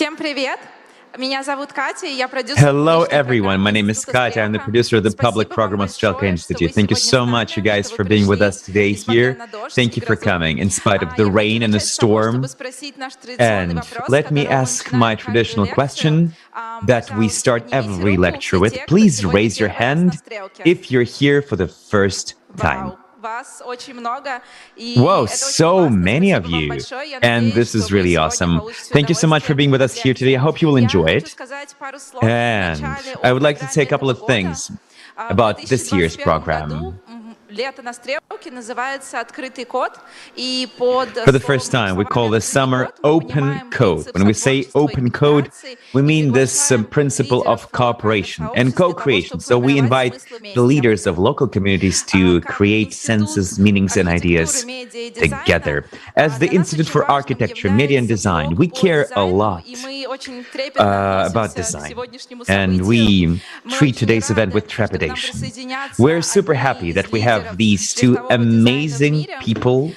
Всем привет! Меня зовут Катя, и я продюсер. Hello, everyone. My name is Katya. I'm the producer of the Public Program of Strelka Institute. Thank you so much, you guys, for being with us today here. Thank you for coming, in spite of the rain and the storm. And let me ask my traditional question that we start every lecture with. Please raise your hand if you're here for the first time. Whoa, so many of you. And this is really awesome. Thank you so much for being with us here today. I hope you will enjoy it. And I would like to say a couple of things about this year's program. For the first time, we call this summer Open Code. When we say Open Code, we mean this principle of cooperation and co-creation. So we invite the leaders of local communities to create senses, meanings, and ideas together. As the Institute for Architecture, Media and Design, we care a lot about design, and we treat today's event with trepidation. We're super happy that we have these two amazing people,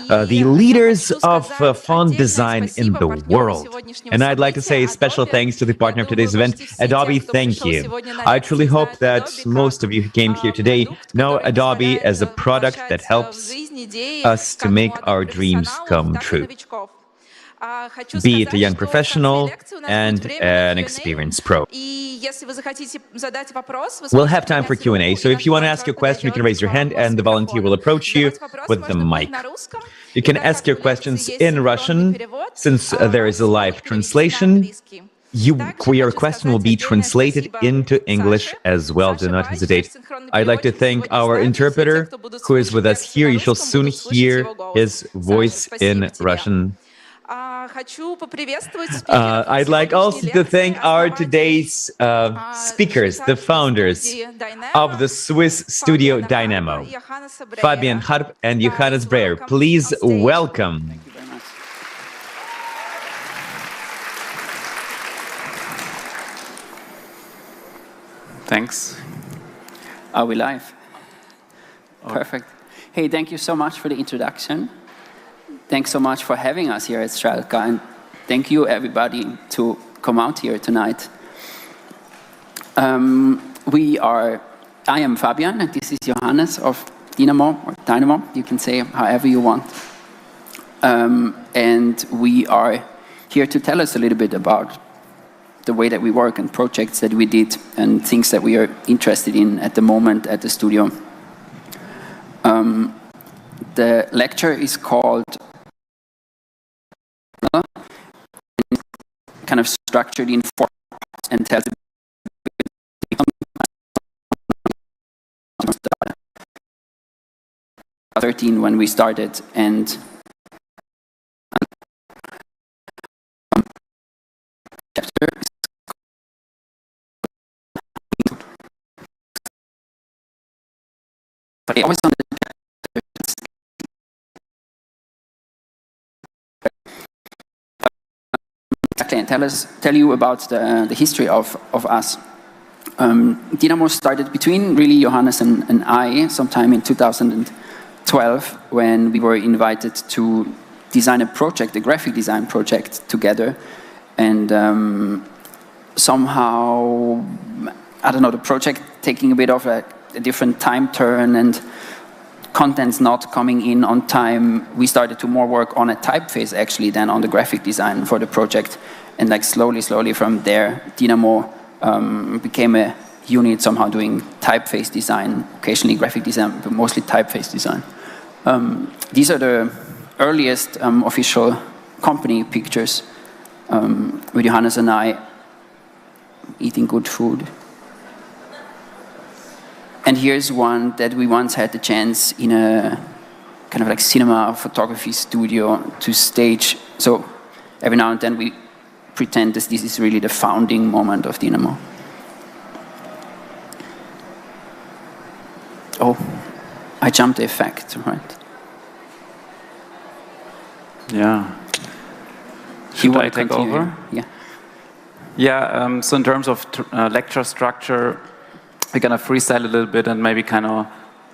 the leaders of font design in the world. And I'd like to say special thanks to the partner of today's event, Adobe. Thank you. I truly hope that most of you who came here today know Adobe as a product that helps us to make our dreams come true, be it a young professional and an experienced pro. We'll have time for Q&A, so if you want to ask your question, you can raise your hand and the volunteer will approach you with the mic. You can ask your questions in Russian, since there is a live translation. Your question will be translated into English as well. Do not hesitate. I'd like to thank our interpreter who is with us here. You shall soon hear his voice in Russian. I'd like also to thank our today's speakers, the founders of the Swiss studio Dinamo, Fabian Harp and Johannes Breyer. Please welcome. Thank you very much. Thanks. Are we live? Perfect. Hey, thank you so much for the introduction. Thanks so much for having us here at Strelka, and thank you everybody to come out here tonight. I am Fabian, and this is Johannes of Dinamo, or Dynamo, you can say however you want. And we are here to tell us a little bit about the way that we work and projects that we did and things that we are interested in at the moment at the studio. The lecture is called kind of structured in 4 parts and tells 13 when we started, and chapter but always on the and tell you about the history of us. Dinamo started between really Johannes and I sometime in 2012 when we were invited to design a project, a graphic design project together, and somehow, I don't know, the project taking a bit of a different time turn and contents not coming in on time, we started to more work on a typeface actually than on the graphic design for the project. And like slowly from there, Dinamo became a unit somehow doing typeface design, occasionally graphic design, but mostly typeface design. These are the earliest official company pictures with Johannes and I eating good food. And here's one that we once had the chance in a kind of like cinema photography studio to stage. So every now and then we pretend that this is really the founding moment of Dinamo. Oh, I jumped the effect, right? Yeah. Should I take over? Yeah. Yeah, so in terms of lecture structure, we're going to freestyle a little bit and maybe kind of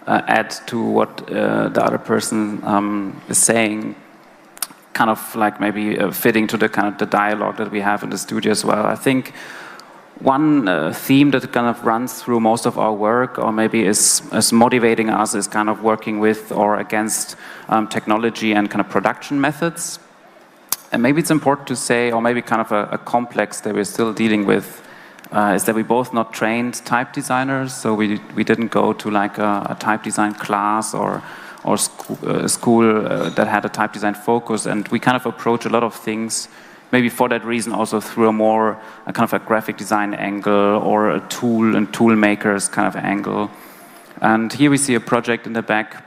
add to what the other person is saying. kind of like maybe fitting to the kind of the dialogue that we have in the studio as well. I think one theme that kind of runs through most of our work, or maybe is motivating us, is kind of working with or against technology and kind of production methods. And maybe it's important to say, or maybe kind of a complex that we're still dealing with, is that we both not trained type designers, so we didn't go to like a type design class or school that had a type design focus, and we kind of approach a lot of things, maybe for that reason also through a kind of a graphic design angle or a tool and tool makers kind of angle. And here we see a project in the back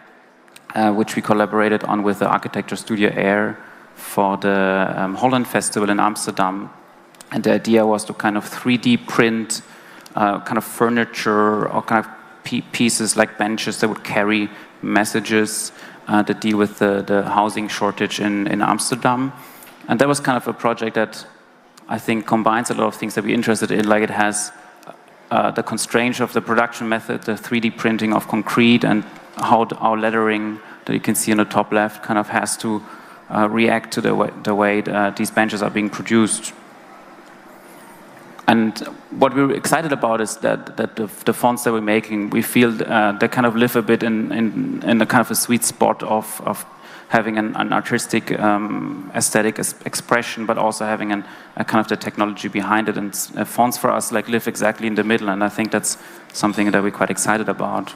which we collaborated on with the architecture studio Air for the Holland Festival in Amsterdam. And the idea was to kind of 3D print kind of furniture or kind of pieces like benches that would carry messages that deal with the housing shortage in Amsterdam. And that was kind of a project that I think combines a lot of things that we're interested in, like it has the constraints of the production method, the 3D printing of concrete, and how our lettering that you can see on the top left kind of has to react to the way these benches are being produced. And what we're excited about is that the fonts that we're making, we feel they kind of live a bit in a kind of a sweet spot of having an artistic aesthetic expression, but also having a kind of the technology behind it. And fonts for us like live exactly in the middle, and I think that's something that we're quite excited about.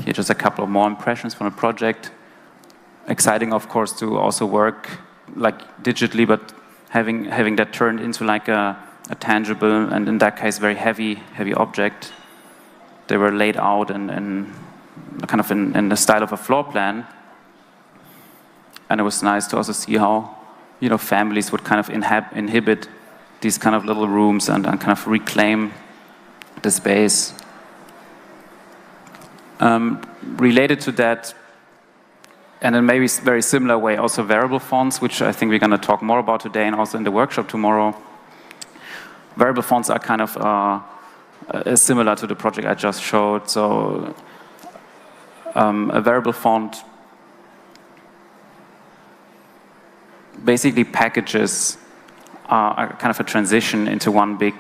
Here just a couple of more impressions from the project. Exciting, of course, to also work like digitally, but having that turned into like a tangible, and in that case very heavy object. They were laid out in kind of in the style of a floor plan, and it was nice to also see how, you know, families would kind of inhabit these kind of little rooms and kind of reclaim the space. Related to that, and in maybe very similar way, also variable fonts, which I think we're going to talk more about today and also in the workshop tomorrow. Variable fonts are kind of similar to the project I just showed. So a variable font basically packages a kind of a transition into one big,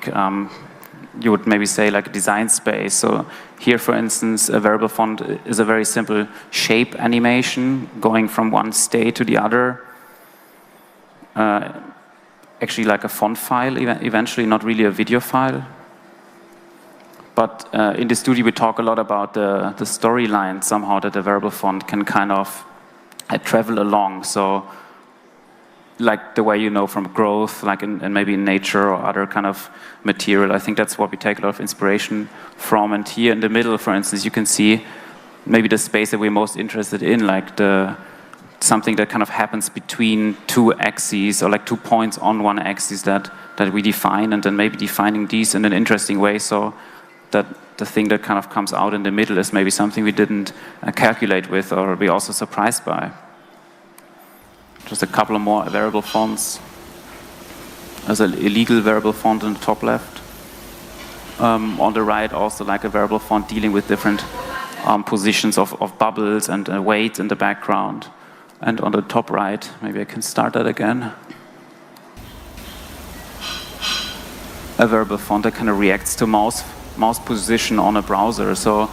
you would maybe say like a design space. So here, for instance, a variable font is a very simple shape animation going from one state to the other. Actually like a font file eventually, not really a video file. But in the studio we talk a lot about the storyline somehow that the variable font can kind of travel along. So like the way you know from growth, like in maybe in nature or other kind of material. I think that's what we take a lot of inspiration from. And here in the middle, for instance, you can see maybe the space that we're most interested in, like something that kind of happens between two axes, or like 2 points on one axis that we define, and then maybe defining these in an interesting way, so that the thing that kind of comes out in the middle is maybe something we didn't calculate with, or be also surprised by. Just a couple of more variable fonts. There's an illegal variable font in the top left. On the right, also like a variable font dealing with different positions of bubbles and weight in the background. And on the top right, maybe I can start that again. A variable font that kind of reacts to mouse position on a browser. So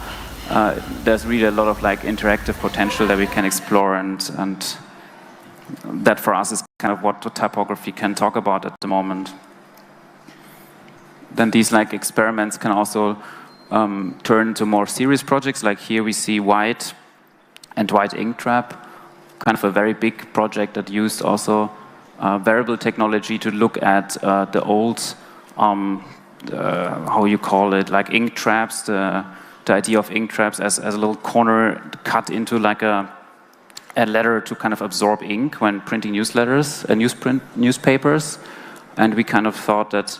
there's really a lot of like interactive potential that we can explore, and that for us is kind of what the typography can talk about at the moment. Then these like experiments can also turn into more serious projects. Like here we see White and White Ink Trap, kind of a very big project that used also variable technology to look at the old, how you call it, like ink traps, the idea of ink traps as a little corner cut into like a letter to kind of absorb ink when printing newsletters and newspapers. And we kind of thought that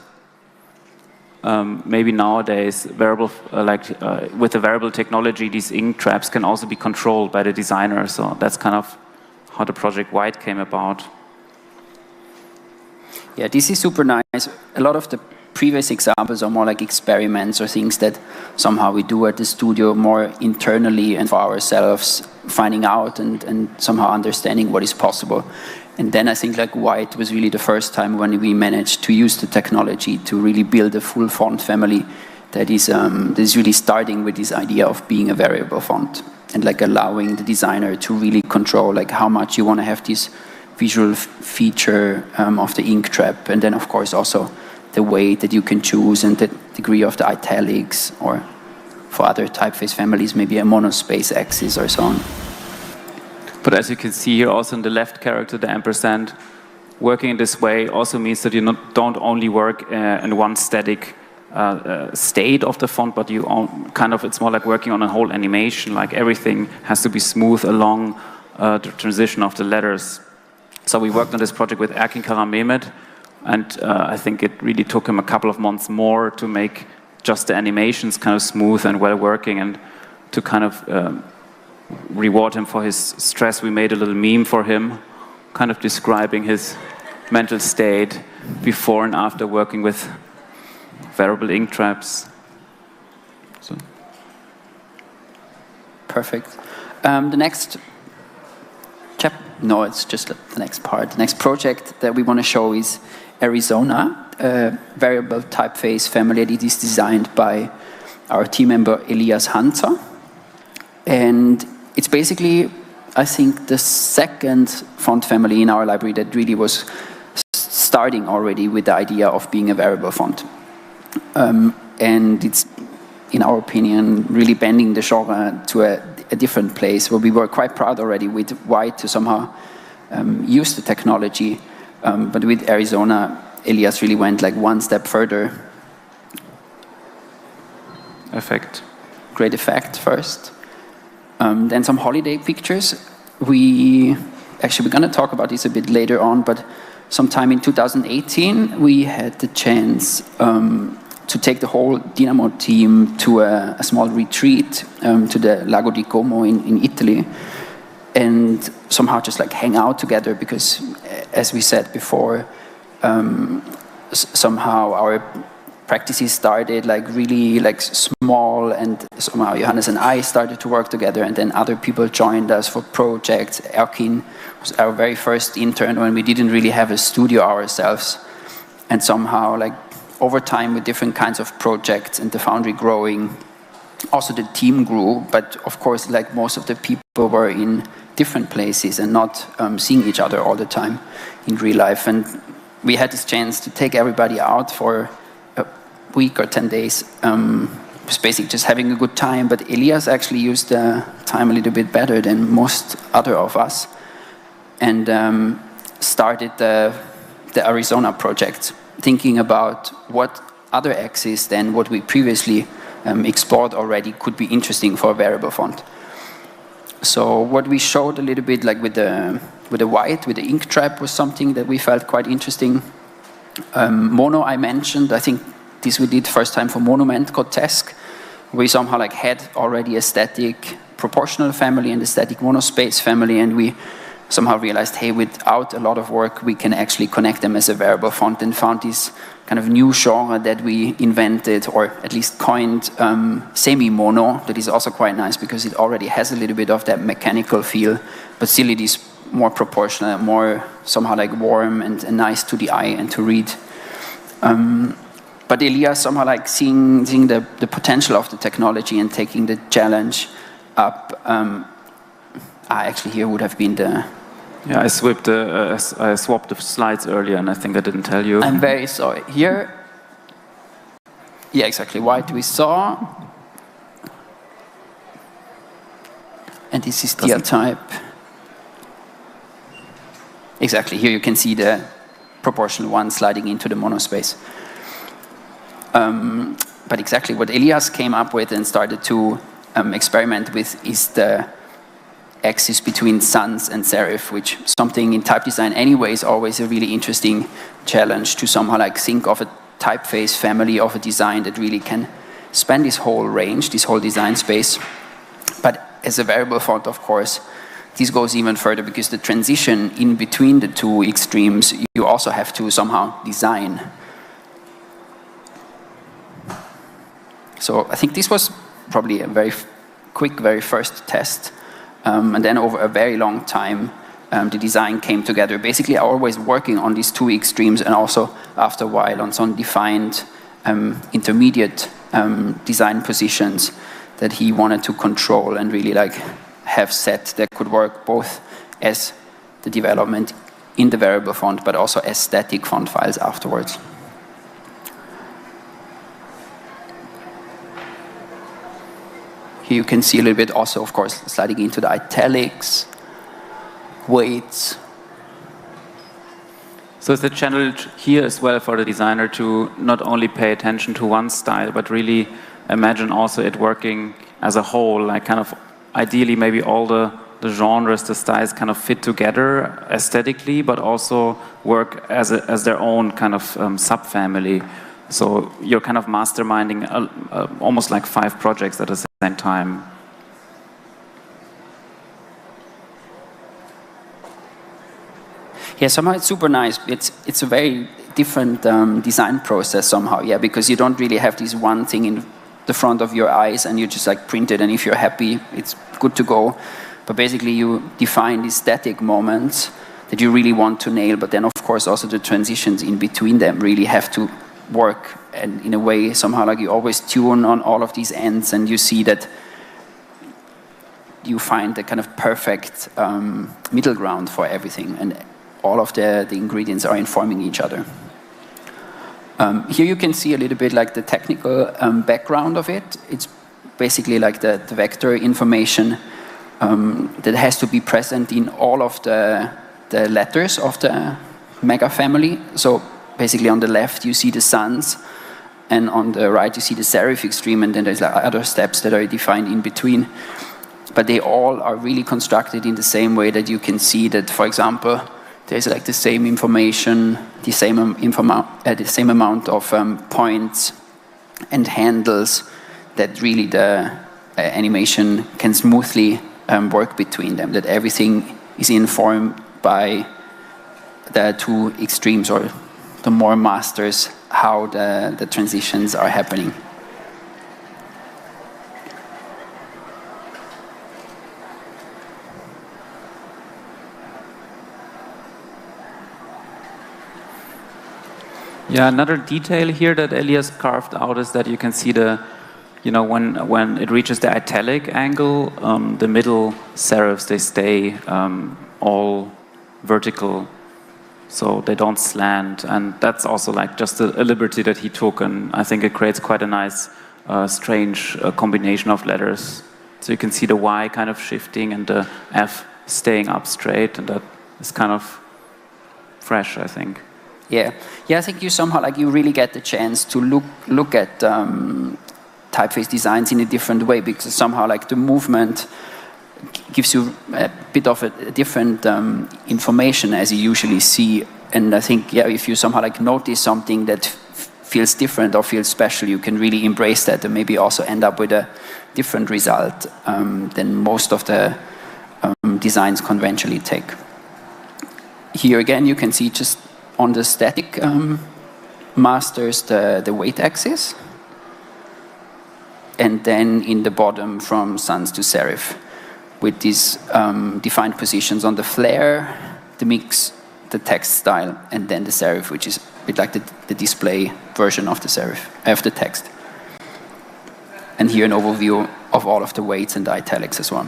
maybe nowadays with the variable technology, these ink traps can also be controlled by the designer. So that's kind of how the project White came about. Yeah, this is super nice. A lot of the previous examples are more like experiments or things that somehow we do at the studio more internally and for ourselves, finding out and somehow understanding what is possible. And then I think like white was really the first time when we managed to use the technology to really build a full font family that is really starting with this idea of being a variable font and like allowing the designer to really control like how much you want to have this visual feature of the ink trap, and then of course also the way that you can choose and the degree of the italics, or for other typeface families maybe a monospace axis or so on. But as you can see here also in the left character, the ampersand, working in this way also means that you don't only work in one static state of the font, but you it's more like working on a whole animation, like everything has to be smooth along the transition of the letters. So we worked on this project with Erkin Karamemet, and I think it really took him a couple of months more to make just the animations kind of smooth and well working, and to kind of reward him for his stress. We made a little meme for him, kind of describing his mental state before and after working with variable ink traps. So. Perfect. The next it's just the next part. The next project that we want to show is Arizona, a variable typeface family that is designed by our team member Elias Hanzer. And it's basically, I think, the second font family in our library that really was starting already with the idea of being a variable font. And it's, in our opinion, really bending the genre to a different place where we were quite proud already with white to somehow use the technology. But with Arizona, Elias really went like one step further. Effect. Great effect first. Then some holiday pictures. We're going to talk about this a bit later on, but sometime in 2018, we had the chance to take the whole Dinamo team to a small retreat to the Lago di Como in Italy, and somehow just like hang out together, because as we said before, somehow our practices started like really like small, and somehow Johannes and I started to work together, and then other people joined us for projects. Erkin was our very first intern when we didn't really have a studio ourselves, and somehow like over time with different kinds of projects and the foundry growing, also the team grew, but of course like most of the people were in different places and not seeing each other all the time in real life. And we had this chance to take everybody out for a week or 10 days, just basically just having a good time. But Elias actually used the time a little bit better than most other of us, and started the Arizona project, thinking about what other axes than what we previously explored already could be interesting for a variable font. So what we showed a little bit, like with the white, with the ink trap, was something that we felt quite interesting. Mono I mentioned. I think this we did first time for Monument Grotesque. We somehow like had already a static proportional family and a static monospace family, and we somehow realized, hey, without a lot of work, we can actually connect them as a variable font, and found this kind of new genre that we invented, or at least coined, semi-mono, that is also quite nice because it already has a little bit of that mechanical feel, but still it is more proportional, more somehow like warm and nice to the eye and to read. But Elias somehow like seeing the potential of the technology and taking the challenge up. Actually, here would have been the... Yeah, I swapped the slides earlier, and I think I didn't tell you. I'm very sorry. Here, yeah, exactly. White we saw, and this is the type. Exactly. Here you can see the proportional one sliding into the monospace. But exactly what Elias came up with and started to experiment with is the axis between sans and serif, which something in type design anyway is always a really interesting challenge to somehow like think of a typeface family of a design that really can span this whole range, this whole design space. But as a variable font, of course, this goes even further, because the transition in between the two extremes, you also have to somehow design. So I think this was probably a very quick, very first test. And then over a very long time, the design came together. Basically, always working on these two extremes, and also after a while on some defined intermediate design positions that he wanted to control and really like have set that could work both as the development in the variable font, but also as static font files afterwards. Here you can see a little bit also, of course, sliding into the italics, weights. So it's a challenge here as well for the designer to not only pay attention to one style, but really imagine also it working as a whole, like kind of ideally maybe all the genres, the styles kind of fit together aesthetically, but also work as their own kind of subfamily. So you're kind of masterminding almost like 5 projects at the same time. Yeah, somehow it's super nice. It's a very different design process somehow, yeah, because you don't really have this one thing in the front of your eyes and you just like print it, and if you're happy, it's good to go. But basically you define these static moments that you really want to nail, but then of course also the transitions in between them really have to work, and in a way somehow like you always tune on all of these ends, and you see that you find the kind of perfect middle ground for everything, and all of the ingredients are informing each other. Here you can see a little bit like the technical background of it. It's basically like the vector information that has to be present in all of the letters of the mega family. So basically on the left you see the sans, and on the right you see the serif extreme, and then there's like other steps that are defined in between. But they all are really constructed in the same way that you can see that, for example, there's like the same information, the same amount of points and handles, that really the animation can smoothly work between them, that everything is informed by the two extremes, or the more masters how the transitions are happening. Yeah, another detail here that Elias carved out is that you can see when it reaches the italic angle, the middle serifs, they stay all vertical, so they don't slant, and that's also like just a liberty that he took, and I think it creates quite a nice, strange combination of letters. So you can see the Y kind of shifting and the F staying up straight, and that is kind of fresh, I think. Yeah, I think you somehow like you really get the chance to look at typeface designs in a different way, because somehow like the movement gives you a bit of a different information as you usually see. And I think, yeah, if you somehow like notice something that feels different or feels special, you can really embrace that and maybe also end up with a different result than most of the designs conventionally take. Here again, you can see just on the static masters the weight axis, and then in the bottom from sans to serif, with these defined positions on the flare, the mix, the text style, and then the serif, which is a bit like the display version of the serif, of the text. And here an overview of all of the weights and the italics as well.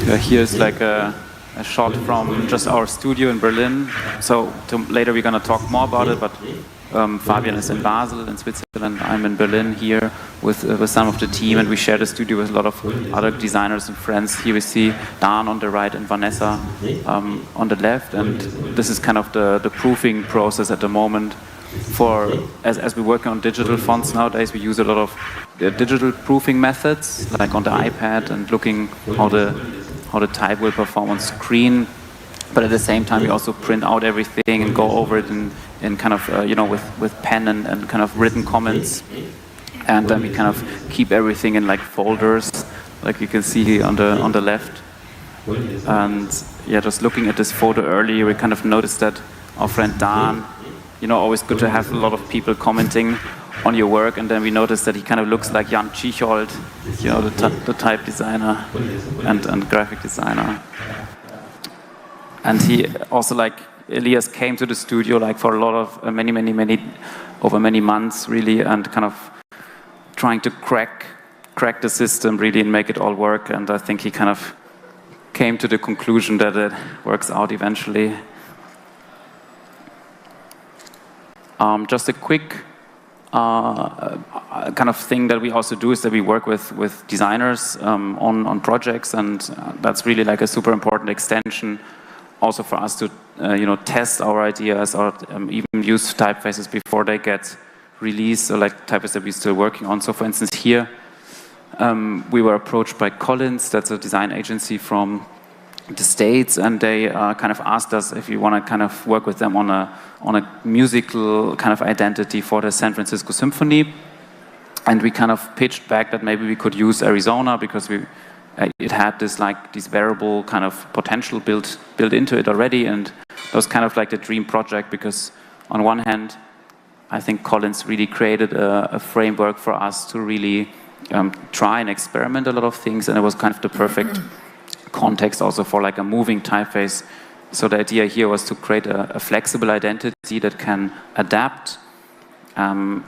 Here's like a shot from just our studio in Berlin. So later we're going to talk more about it, but Fabian is in Basel in Switzerland. I'm in Berlin here with some of the team, and we share the studio with a lot of other designers and friends. Here we see Dan on the right and Vanessa on the left, and this is kind of the proofing process at the moment. As we work on digital fonts nowadays, we use a lot of digital proofing methods, like on the iPad, and looking how the type will perform on screen. But at the same time, we also print out everything and go over it in kind of with pen and kind of written comments, and then we kind of keep everything in like folders, like you can see here on the left. And yeah, just looking at this photo earlier, we kind of noticed that our friend Dan always good to have a lot of people commenting on your work, and then we noticed that he kind of looks like Jan Tschichold, the type designer and graphic designer. And he also, like, Elias came to the studio like for a lot of over many months really, and kind of trying to crack the system really and make it all work. And I think he kind of came to the conclusion that it works out eventually. Just a quick kind of thing that we also do is that we work with designers on projects, and that's really like a super important extension also for us to test our ideas or even use typefaces before they get released, or like typefaces that we're still working on. So for instance here, we were approached by Collins, that's a design agency from the States, and they kind of asked us if we want to kind of work with them on a musical kind of identity for the San Francisco Symphony. And we kind of pitched back that maybe we could use Arizona because it had this variable kind of potential built into it already, and that was kind of like the dream project because on one hand, I think Collins really created a framework for us to really try and experiment a lot of things, and it was kind of the perfect context also for like a moving typeface. So the idea here was to create a flexible identity that can adapt, and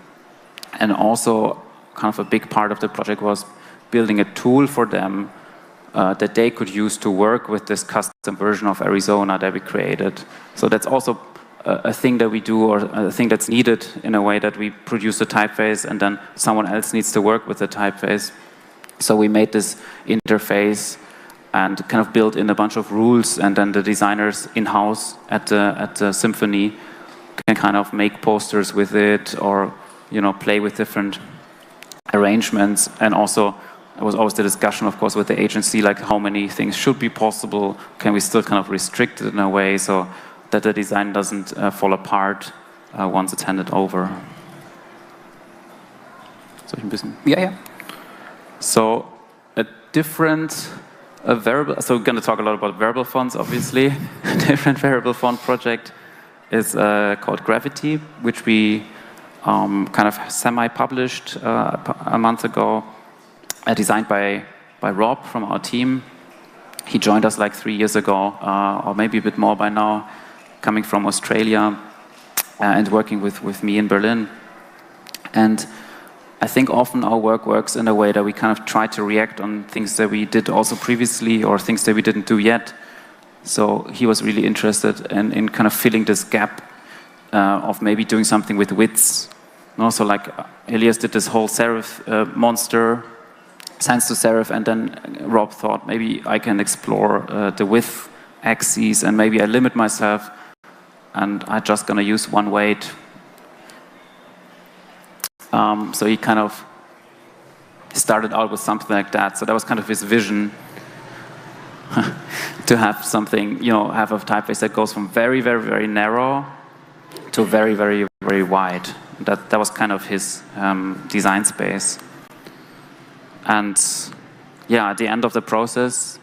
also kind of a big part of the project was building a tool for them that they could use to work with this custom version of Arizona that we created. So that's also a thing that we do, or a thing that's needed in a way that we produce a typeface and then someone else needs to work with the typeface. So we made this interface and kind of built in a bunch of rules, and then the designers in-house at the symphony can kind of make posters with it, or play with different arrangements. And also there was always the discussion, of course, with the agency, like how many things should be possible, can we still kind of restrict it in a way so that the design doesn't fall apart once it's handed over. So yeah. So a different variable, so we're going to talk a lot about variable fonts, obviously. A different variable font project is called Gravity, which we kind of semi-published a month ago, designed by Rob from our team. He joined us like 3 years ago, or maybe a bit more by now, coming from Australia and working with me in Berlin. And I think often our work works in a way that we kind of try to react on things that we did also previously or things that we didn't do yet. So he was really interested in kind of filling this gap of maybe doing something with widths. So like Elias did this whole serif monster, sans to serif, and then Rob thought maybe I can explore the width axes, and maybe I limit myself and I'm just going to use one weight. So he kind of started out with something like that. So that was kind of his vision, to have something, have a typeface that goes from very, very, very narrow to very, very, very wide. That was kind of his design space. And yeah, at the end of the process,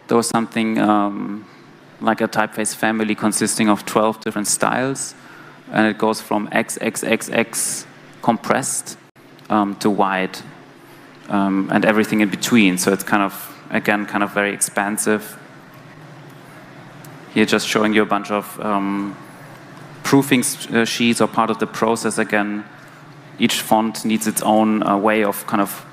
there was something like a typeface family consisting of 12 different styles, and it goes from XXXX compressed to wide, and everything in between. So it's kind of, again, kind of very expansive. Here just showing you a bunch of proofing sheets or part of the process. Again, each font needs its own way of kind of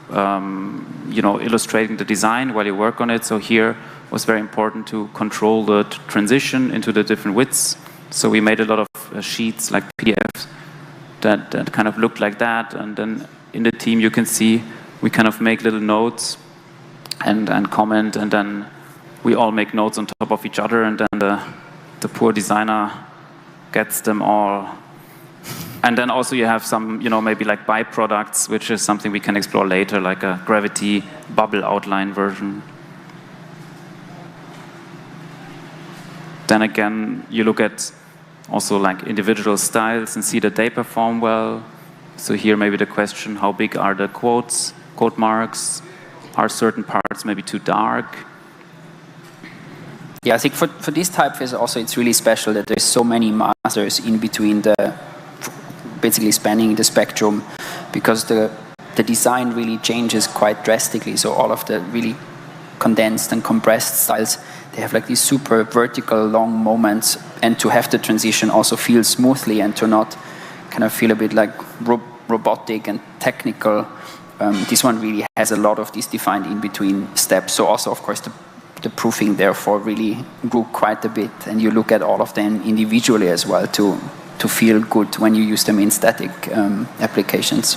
illustrating the design while you work on it. So here was very important to control the transition into the different widths. So we made a lot of sheets like PDFs that kind of looked like that, and then in the team you can see we kind of make little notes and comment, and then we all make notes on top of each other, and then the poor designer gets them all. And then also you have some, maybe like byproducts, which is something we can explore later, like a Gravity bubble outline version. Then again, you look at also like individual styles and see that they perform well. So here maybe the question, how big are the quote marks? Are certain parts maybe too dark? Yeah, I think for this typeface also it's really special that there's so many markers in between the basically spanning the spectrum, because the design really changes quite drastically. So all of the really condensed and compressed styles, they have like these super vertical long moments, and to have the transition also feel smoothly and to not kind of feel a bit like robotic and technical. This one really has a lot of these defined in-between steps. So also, of course, the proofing therefore really grew quite a bit, and you look at all of them individually as well to feel good when you use them in static applications.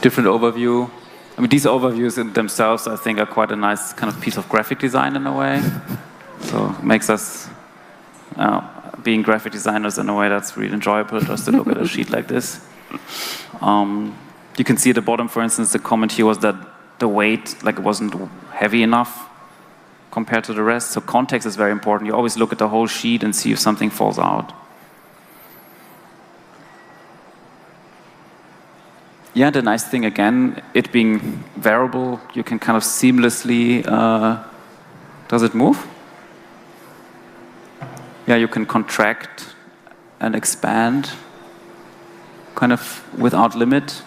Different overview. I mean, these overviews in themselves, I think, are quite a nice kind of piece of graphic design in a way. So it makes us, being graphic designers in a way, that's really enjoyable just to look at a sheet like this. You can see at the bottom, for instance, the comment here was that the weight, like, it wasn't heavy enough compared to the rest. So context is very important. You always look at the whole sheet and see if something falls out. Yeah, the nice thing, again, it being variable, you can kind of seamlessly, does it move? Yeah, you can contract and expand kind of without limit.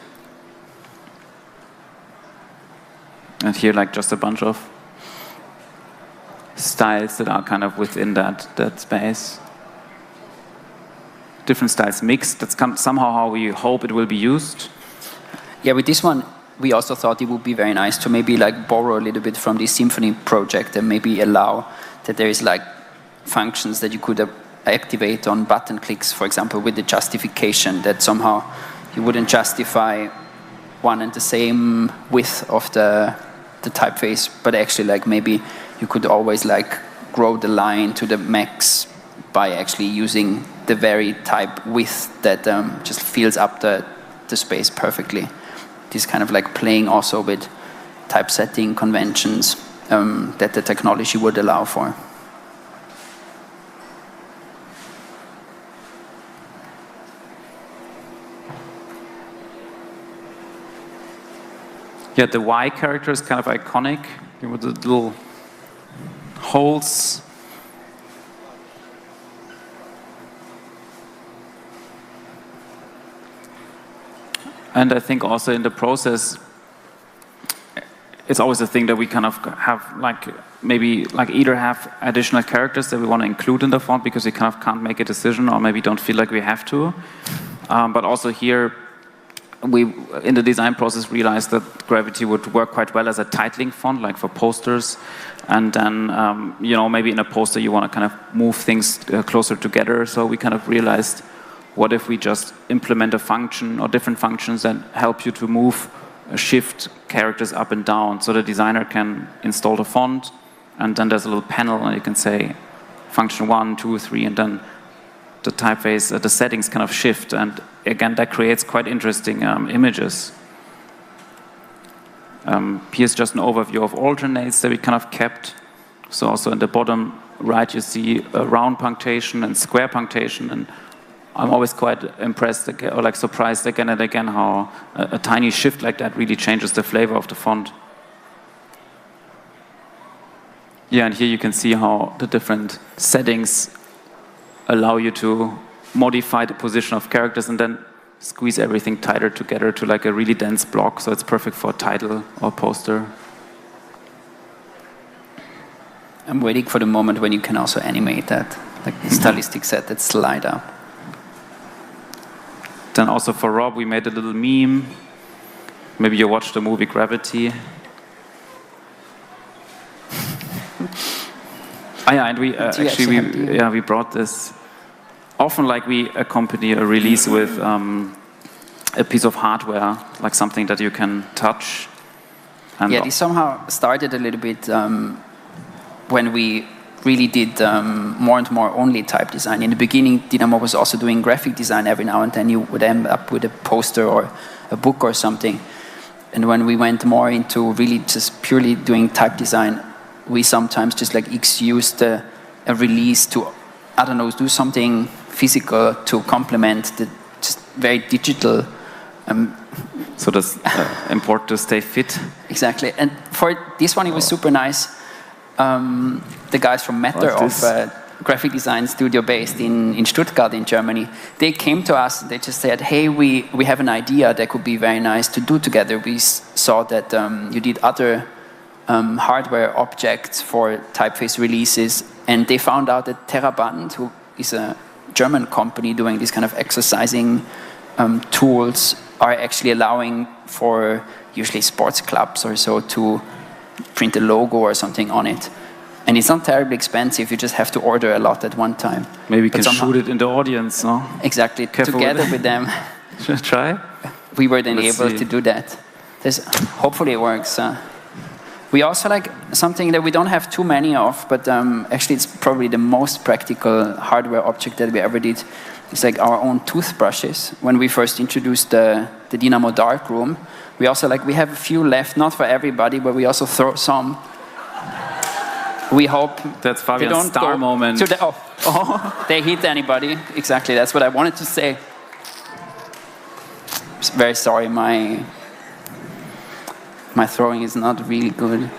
And here, like, just a bunch of styles that are kind of within that space. Different styles mixed. That's somehow how we hope it will be used. Yeah, with this one, we also thought it would be very nice to maybe like borrow a little bit from the Symfony project and maybe allow that there is like functions that you could activate on button clicks, for example, with the justification, that somehow you wouldn't justify one and the same width of the typeface, but actually like maybe you could always like grow the line to the max by actually using the very type width that just fills up the space perfectly. This kind of like playing also with typesetting conventions that the technology would allow for. Yeah, the Y character is kind of iconic with the little holes. And I think also in the process, it's always a thing that we kind of have like maybe like either have additional characters that we want to include in the font because we kind of can't make a decision, or maybe don't feel like we have to. But also here, we in the design process realized that Gravity would work quite well as a titling font, like for posters. And then you know, maybe in a poster you want to kind of move things closer together. So we kind of realized, what if we just implement a function or different functions that help you to move, shift characters up and down, so the designer can install the font, and then there's a little panel and you can say function 1, 2, 3, and then the typeface, the settings kind of shift, and again that creates quite interesting images. Here's just an overview of alternates that we kind of kept. So also in the bottom right you see a round punctuation and square punctuation, and I'm always quite impressed or like surprised again and again how a tiny shift like that really changes the flavor of the font. Yeah, and here you can see how the different settings allow you to modify the position of characters and then squeeze everything tighter together to like a really dense block, so it's perfect for a title or poster. I'm waiting for the moment when you can also animate that, like the stylistic set that slide up. Then also for Rob, we made a little meme. Maybe you watched the movie Gravity. Yeah, and we we brought this. Often, like, we accompany a release with a piece of hardware, like something that you can touch. And yeah, this somehow started a little bit when we really did more and more only type design. In the beginning, Dinamo was also doing graphic design every now and then. You would end up with a poster or a book or something. And when we went more into really just purely doing type design, we sometimes just like excused a release to, I don't know, do something physical to complement the just very digital. So that's important to stay fit. Exactly. And for this one, it was super nice. The guys from Matter graphic design studio based in Stuttgart in Germany. They came to us, they just said, hey, we have an idea that could be very nice to do together. We saw that you did other hardware objects for typeface releases, and they found out that TerraBand, who is a German company doing this kind of exercising tools, are actually allowing for usually sports clubs or so to print a logo or something on it. And it's not terribly expensive, you just have to order a lot at one time. Maybe we can shoot it in the audience, no? Exactly, Careful together with them. Should I try? We were then able to do that. Hopefully it works. We also like something that we don't have too many of, but actually it's probably the most practical hardware object that we ever did. It's like our own toothbrushes. When we first introduced the Dinamo Darkroom, we also we have a few left, not for everybody, but we also throw some. We hope that's Fabian's star moment. They hit anybody. Exactly, that's what I wanted to say. Very sorry, my throwing is not really good.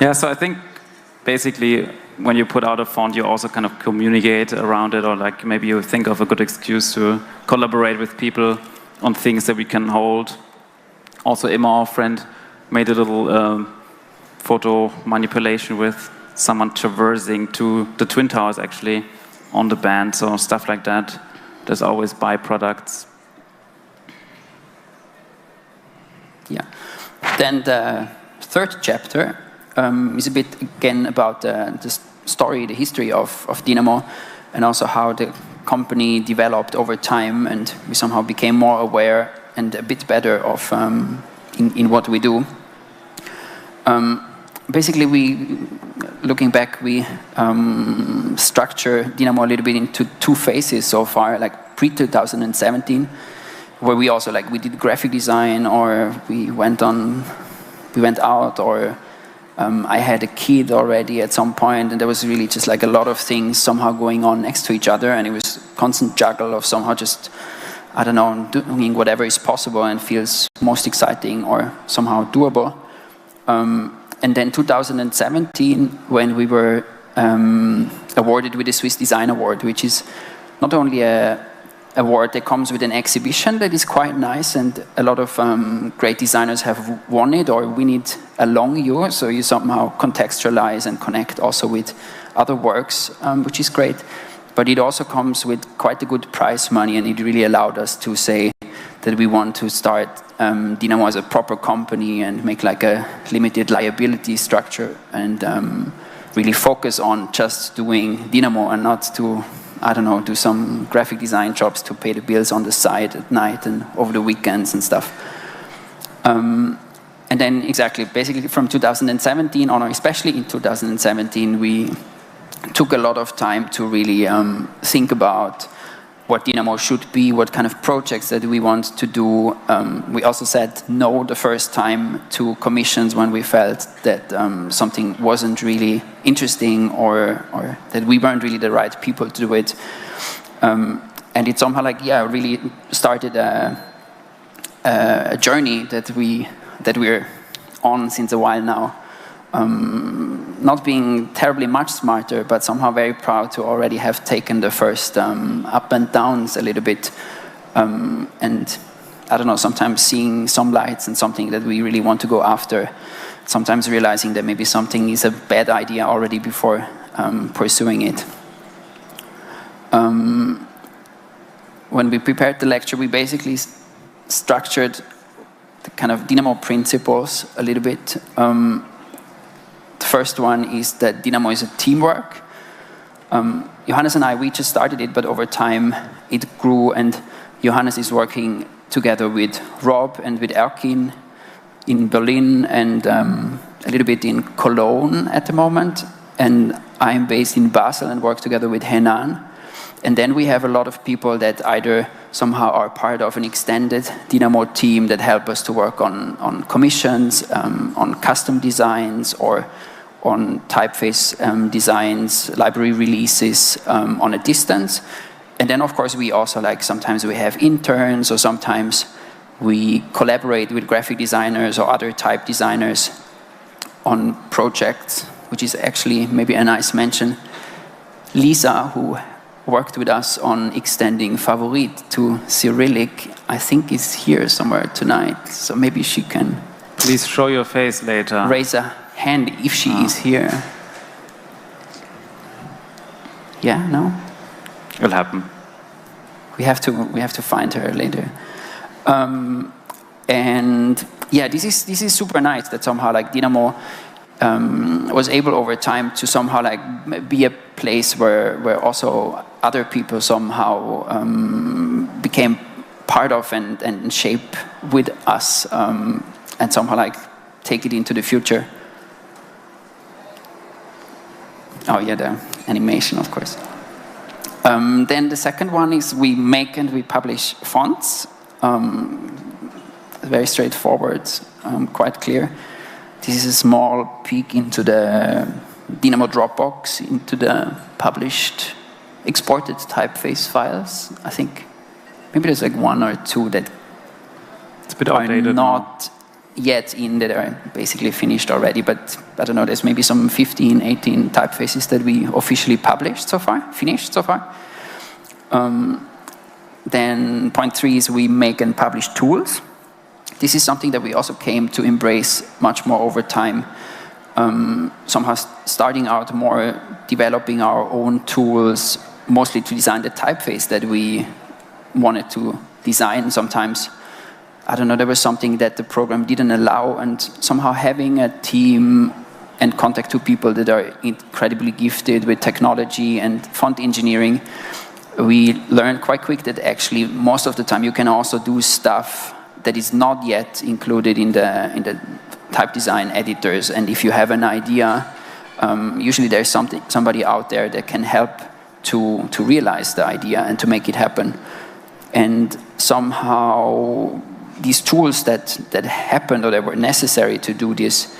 Yeah, so I think basically when you put out a font, you also kind of communicate around it, or like maybe you think of a good excuse to collaborate with people on things that we can hold. Also, Emma, our friend, made a little photo manipulation with someone traversing to the Twin Towers actually on the band, so stuff like that. There's always byproducts. Yeah. Then the third chapter is a bit again about the story, the history of Dinamo, and also how the company developed over time, and we somehow became more aware and a bit better of in what we do. Basically, looking back, we structure Dinamo a little bit into two phases so far, like pre-2017, where we also we did graphic design, or we went out, or I had a kid already at some point, and there was really just a lot of things somehow going on next to each other, and it was constant juggle of somehow just, I don't know, doing whatever is possible and feels most exciting or somehow doable. And then 2017, when we were awarded with the Swiss Design Award, which is not only a award that comes with an exhibition that is quite nice, and a lot of great designers have won it or win it along you, so you somehow contextualize and connect also with other works, which is great. But it also comes with quite a good prize money, and it really allowed us to say that we want to start Dinamo as a proper company and make a limited liability structure, and really focus on just doing Dinamo and not to, I don't know, do some graphic design jobs to pay the bills on the side at night and over the weekends and stuff. And then basically from 2017 on, or especially in 2017, we took a lot of time to really think about what Dinamo should be, what kind of projects that we want to do. We also said no the first time to commissions when we felt that something wasn't really interesting, or that we weren't really the right people to do it. And it somehow really started a journey that we're on since a while now. Not being terribly much smarter, but somehow very proud to already have taken the first up and downs a little bit. And I don't know, sometimes seeing some lights and something that we really want to go after, sometimes realizing that maybe something is a bad idea already before pursuing it. When we prepared the lecture, we basically structured the kind of Dinamo principles a little bit. The first one is that Dinamo is a teamwork. Johannes and I, we just started it, but over time it grew, and Johannes is working together with Rob and with Erkin in Berlin, and a little bit in Cologne at the moment. And I'm based in Basel and work together with Henan. And then we have a lot of people that either somehow are part of an extended Dinamo team that help us to work on commissions, on custom designs, or on typeface designs, library releases on a distance. And then, of course, we also sometimes we have interns, or sometimes we collaborate with graphic designers or other type designers on projects, which is actually maybe a nice mention. Lisa, who worked with us on extending Favorit to Cyrillic, I think is here somewhere tonight. So maybe she can Please show your face later. raise a hand if she is here. Yeah, no? It'll happen. We have to find her later. And yeah, this is super nice that somehow like Dinamo was able over time to somehow like be a place where also other people somehow became part of and shape with us and somehow like take it into the future. Oh yeah, the animation, of course. Then the second one is we make and we publish fonts. Very straightforward, quite clear. This is a small peek into the Dinamo Dropbox, into the published, exported typeface files. I think maybe there's like one or two that It's a bit are outdated not yet in, that are basically finished already, but I don't know, there's maybe some 15, 18 typefaces that we officially published so far, finished so far. Then point 3 is we make and publish tools. This is something that we also came to embrace much more over time, somehow starting out more developing our own tools, mostly to design the typeface that we wanted to design. Sometimes, I don't know, there was something that the program didn't allow, and somehow having a team and contact to people that are incredibly gifted with technology and font engineering, we learned quite quick that actually most of the time you can also do stuff that is not yet included in the type design editors. And if you have an idea, usually there's somebody out there that can help to realize the idea and to make it happen. And somehow these tools that happened or that were necessary to do this,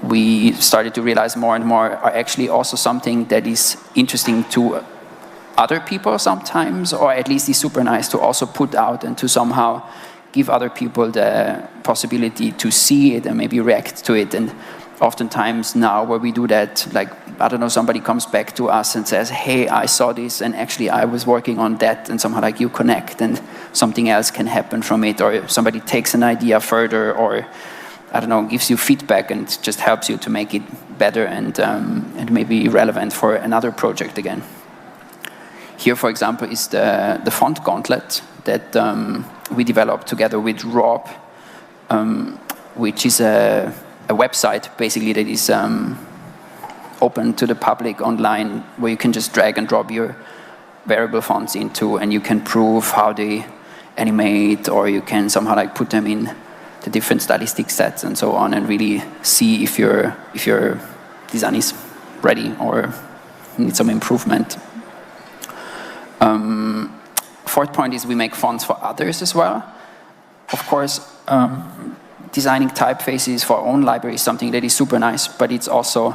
we started to realize more and more are actually also something that is interesting to other people sometimes, or at least is super nice to also put out and to somehow give other people the possibility to see it and maybe react to it. And oftentimes now where we do that, like, I don't know, somebody comes back to us and says, hey, I saw this and actually I was working on that, and somehow like you connect and something else can happen from it, or somebody takes an idea further, or I don't know, gives you feedback and just helps you to make it better and maybe relevant for another project again. Here, for example, is the font gauntlet that we developed together with Rob, which is a website basically that is open to the public online, where you can just drag and drop your variable fonts into, and you can prove how they animate, or you can somehow like put them in the different stylistic sets and so on, and really see if your design is ready or needs some improvement. Fourth point is we make fonts for others as well. Of course, designing typefaces for our own library is something that is super nice, but it's also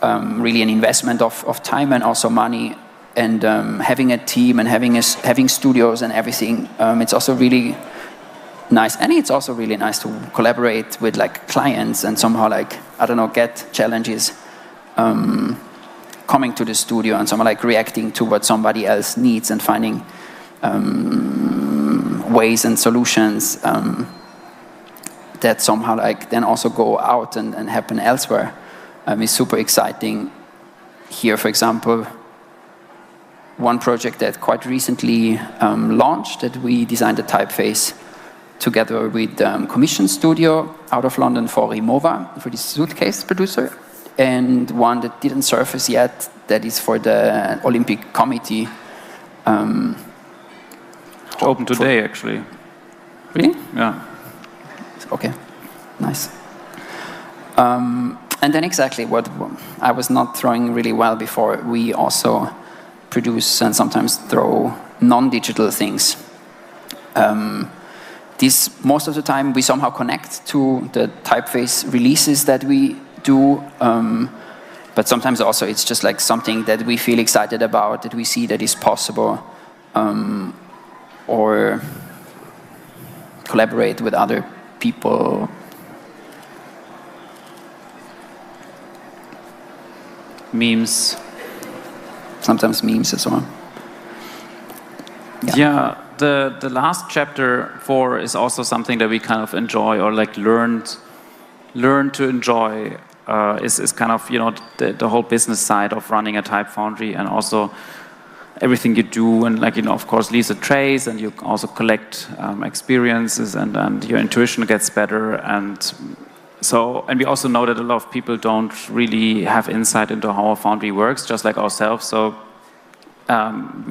really an investment of time and also money. And having a team and having studios and everything, it's also really nice. And it's also really nice to collaborate with like clients and somehow like, I don't know, get challenges coming to the studio and somehow like reacting to what somebody else needs and finding ways and solutions that somehow like then also go out and happen elsewhere. Is super exciting. Here, for example, one project that quite recently launched, that we designed a typeface together with Commission Studio out of London for Remova, for the suitcase producer, and one that didn't surface yet, that is for the Olympic Committee. It's open today, actually. Really? Yeah. Okay, nice. And then exactly what I was not throwing really well before, we also produce and sometimes throw non-digital things. This, most of the time, we somehow connect to the typeface releases that we do, but sometimes also it's just like something that we feel excited about, that we see that is possible, or collaborate with other people. Memes. sometimes memes and so on. Yeah, the last chapter 4 is also something that we kind of enjoy, or like learn to enjoy. Is kind of, you know, the whole business side of running a type foundry, and also everything you do, and like, you know, of course leaves a trace, and you also collect experiences, and your intuition gets better, and we also know that a lot of people don't really have insight into how a foundry works, just like ourselves. So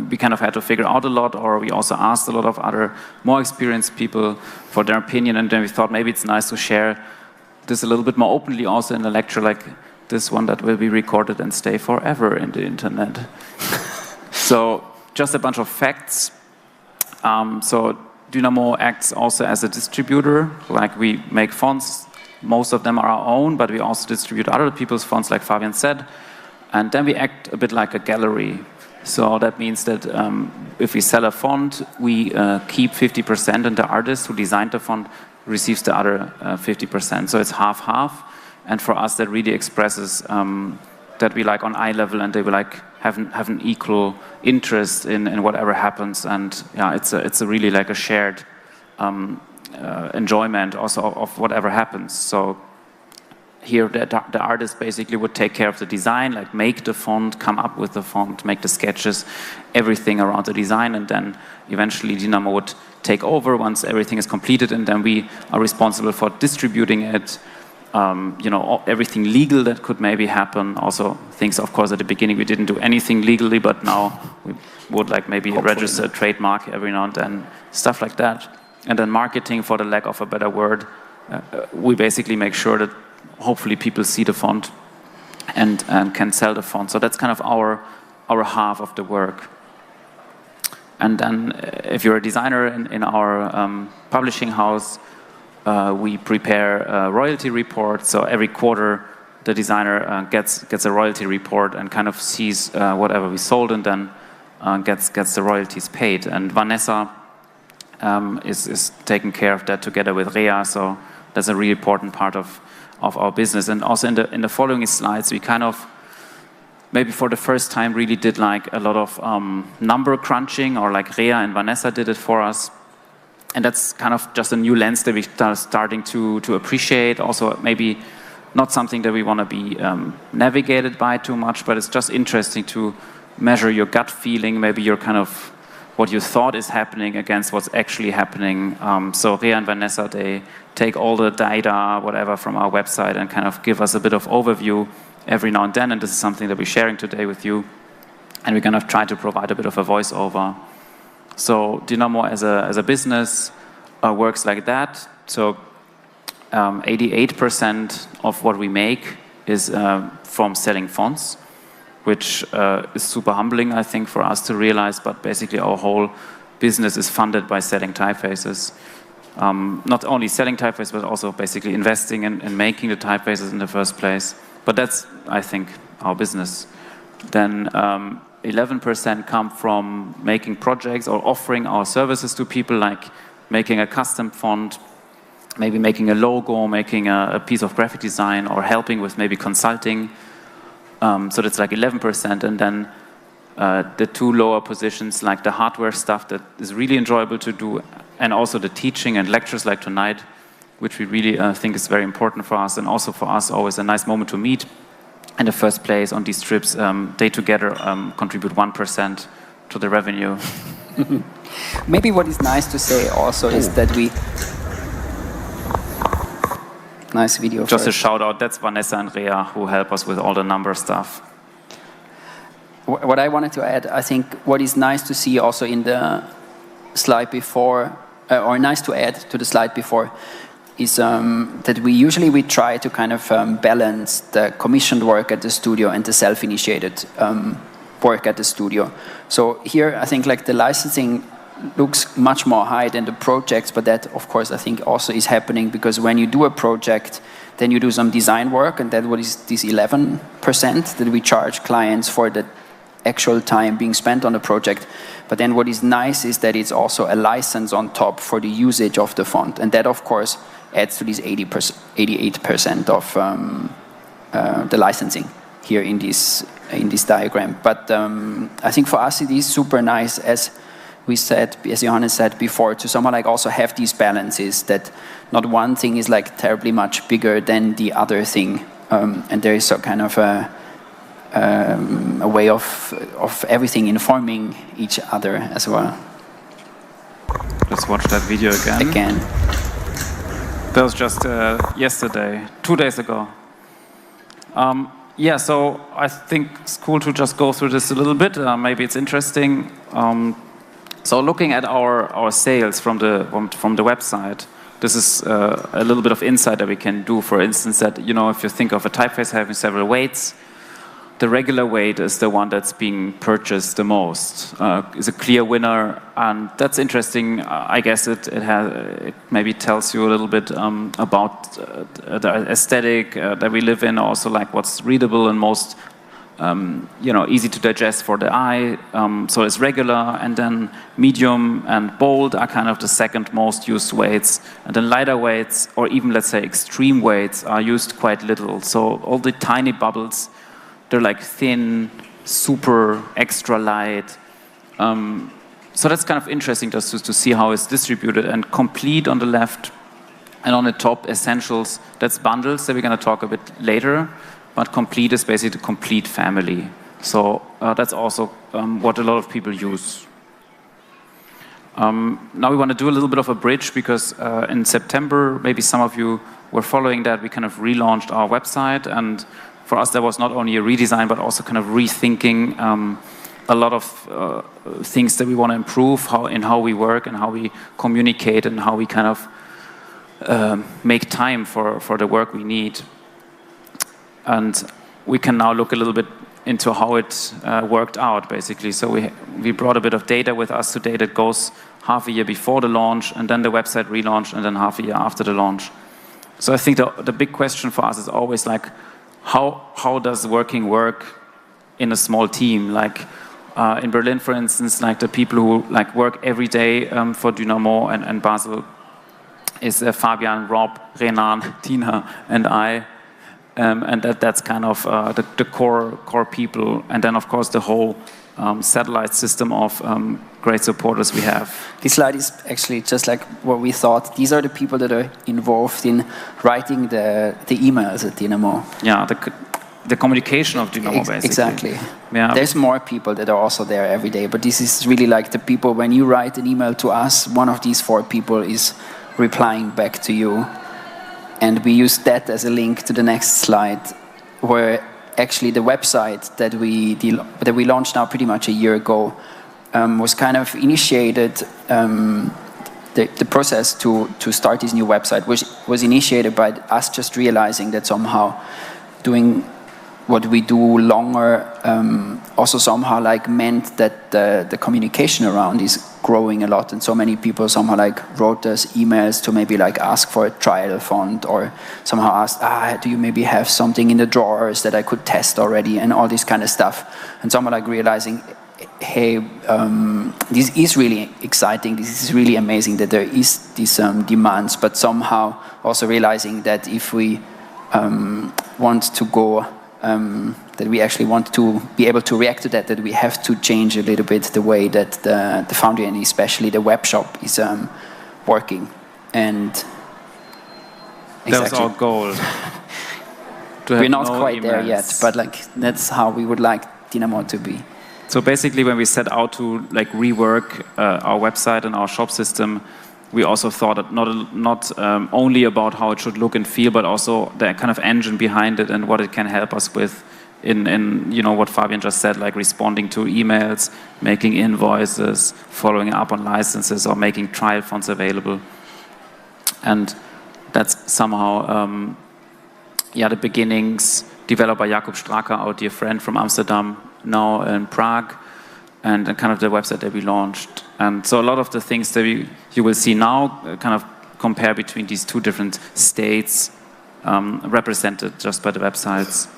we kind of had to figure out a lot, or we also asked a lot of other more experienced people for their opinion, and then we thought maybe it's nice to share this a little bit more openly also in a lecture like this one that will be recorded and stay forever in the internet. So just a bunch of facts. So Dinamo acts also as a distributor. Like, we make fonts, most of them are our own, but we also distribute other people's fonts, like Fabian said. And then we act a bit like a gallery. So that means that if we sell a font, we keep 50%, and the artist who designed the font receives the other 50%. So it's half-half. And for us, that really expresses that we like on eye level, and they will like have an equal interest in whatever happens. And yeah, it's a really like a shared enjoyment also of whatever happens. So here the artist basically would take care of the design, like make the font, come up with the font, make the sketches, everything around the design, and then eventually Dinamo would take over once everything is completed, and then we are responsible for distributing it. You know, everything legal that could maybe happen. Also things, of course, at the beginning we didn't do anything legally, but now we would like maybe register a trademark every now and then, stuff like that. And then marketing, for the lack of a better word, we basically make sure that hopefully people see the font and can sell the font. So that's kind of our half of the work. And then if you're a designer in our publishing house, we prepare a royalty report. So every quarter the designer gets a royalty report and kind of sees whatever we sold, and then gets the royalties paid. And Vanessa is taking care of that together with Rea. So that's a really important part of our business. And also in the following slides, we kind of maybe for the first time really did like a lot of number crunching, or like Rea and Vanessa did it for us. And that's kind of just a new lens that we are starting to appreciate. Also maybe not something that we want to be navigated by too much, but it's just interesting to measure your gut feeling, maybe your kind of what you thought is happening against what's actually happening. So Rea and Vanessa, they take all the data, whatever, from our website and kind of give us a bit of overview every now and then. And this is something that we're sharing today with you. And we're going to try to provide a bit of a voiceover. So Dinamo as a business works like that. So 88% of what we make is from selling fonts, which is super humbling, I think, for us to realize. But basically our whole business is funded by selling typefaces. Not only selling typefaces, but also basically investing in making the typefaces in the first place. But that's, I think, our business. Then 11% come from making projects or offering our services to people, like making a custom font, maybe making a logo, making a piece of graphic design, or helping with maybe consulting. So that's like 11%. And then the two lower positions, like the hardware stuff that is really enjoyable to do, and also the teaching and lectures like tonight, which we really think is very important for us, and also for us always a nice moment to meet. In the first place, on these trips, they together contribute 1% to the revenue. Maybe what is nice to say also is that we... Nice video. Just a shout out, that's Vanessa and Rea who help us with all the number stuff. What I wanted to add, I think what is nice to see also in the slide before, or nice to add to the slide before, is that we try to kind of balance the commissioned work at the studio and the self-initiated work at the studio. So here I think like the licensing looks much more high than the projects, but that of course I think also is happening because when you do a project, then you do some design work, and that what is this 11% that we charge clients for the actual time being spent on the project. But then what is nice is that it's also a license on top for the usage of the font, and that of course adds to this 88% of the licensing here in this in this diagram. But I think for us it is super nice, as we said, as Johannes said before, to somehow like also have these balances, that not one thing is like terribly much bigger than the other thing, and there is a kind of a way of everything informing each other as well. Just watch that video again. That was just yesterday, 2 days ago. Yeah, so I think it's cool to just go through this a little bit. Maybe it's interesting. So looking at our sales from the website, this is a little bit of insight that we can do. For instance, that if you think of a typeface having several weights, the regular weight is the one that's being purchased the most. Is a clear winner, and that's interesting. I guess it maybe tells you a little bit about the aesthetic that we live in. Also, like what's readable and most easy to digest for the eye. So it's regular, and then medium and bold are kind of the second most used weights, and then lighter weights, or even let's say extreme weights, are used quite little. So all the tiny bubbles, they're like thin, super, extra light. So that's kind of interesting just to see how it's distributed. And complete on the left, and on the top, essentials, that's bundles that we're going to talk a bit later. But complete is basically the complete family. So that's also what a lot of people use. Now we want to do a little bit of a bridge, because in September, maybe some of you were following that, we kind of relaunched our website. And for us, that was not only a redesign, but also kind of rethinking a lot of things that we want to improve in how we work and how we communicate and how we kind of make time for the work we need. And we can now look a little bit into how it worked out, basically. So we brought a bit of data with us today that goes half a year before the launch, and then the website relaunch, and then half a year after the launch. So I think the big question for us is always like, how does working work in a small team? Like in Berlin, for instance, like the people who like work every day for Dinamo and Basel is Fabian, Rob, Renan, Tina, and I. And that's kind of the core people, and then of course the whole satellite system of great supporters we have. This slide is actually just like what we thought. These are the people that are involved in writing the emails at Dinamo. Yeah, the communication of Dinamo, basically. Exactly. Yeah. There's more people that are also there every day, but this is really like the people, when you write an email to us, one of these 4 people is replying back to you. And we use that as a link to the next slide, where actually the website that we launched now pretty much a year ago was kind of initiated. The process to start this new website was initiated by us just realizing that somehow doing what we do longer also somehow like meant that the communication around is growing a lot, and so many people somehow like wrote us emails to maybe like ask for a trial font, or somehow asked, do you maybe have something in the drawers that I could test already, and all this kind of stuff. And somehow like realizing, hey, this is really exciting, this is really amazing that there is these demands, but somehow also realizing that if we want to go that we actually want to be able to react to that we have to change a little bit the way that the Foundry and especially the web shop is working. And that was our goal. We're not quite there yet, but like that's how we would like Dinamo to be. So basically, when we set out to like rework our website and our shop system, we also thought that not only about how it should look and feel, but also the kind of engine behind it and what it can help us with in what Fabian just said, like responding to emails, making invoices, following up on licenses, or making trial fonts available. And that's somehow, the beginnings, developed by Jakub Straker, our dear friend from Amsterdam, now in Prague, and kind of the website that we launched. And so a lot of the things that you will see now kind of compare between these 2 different states represented just by the websites.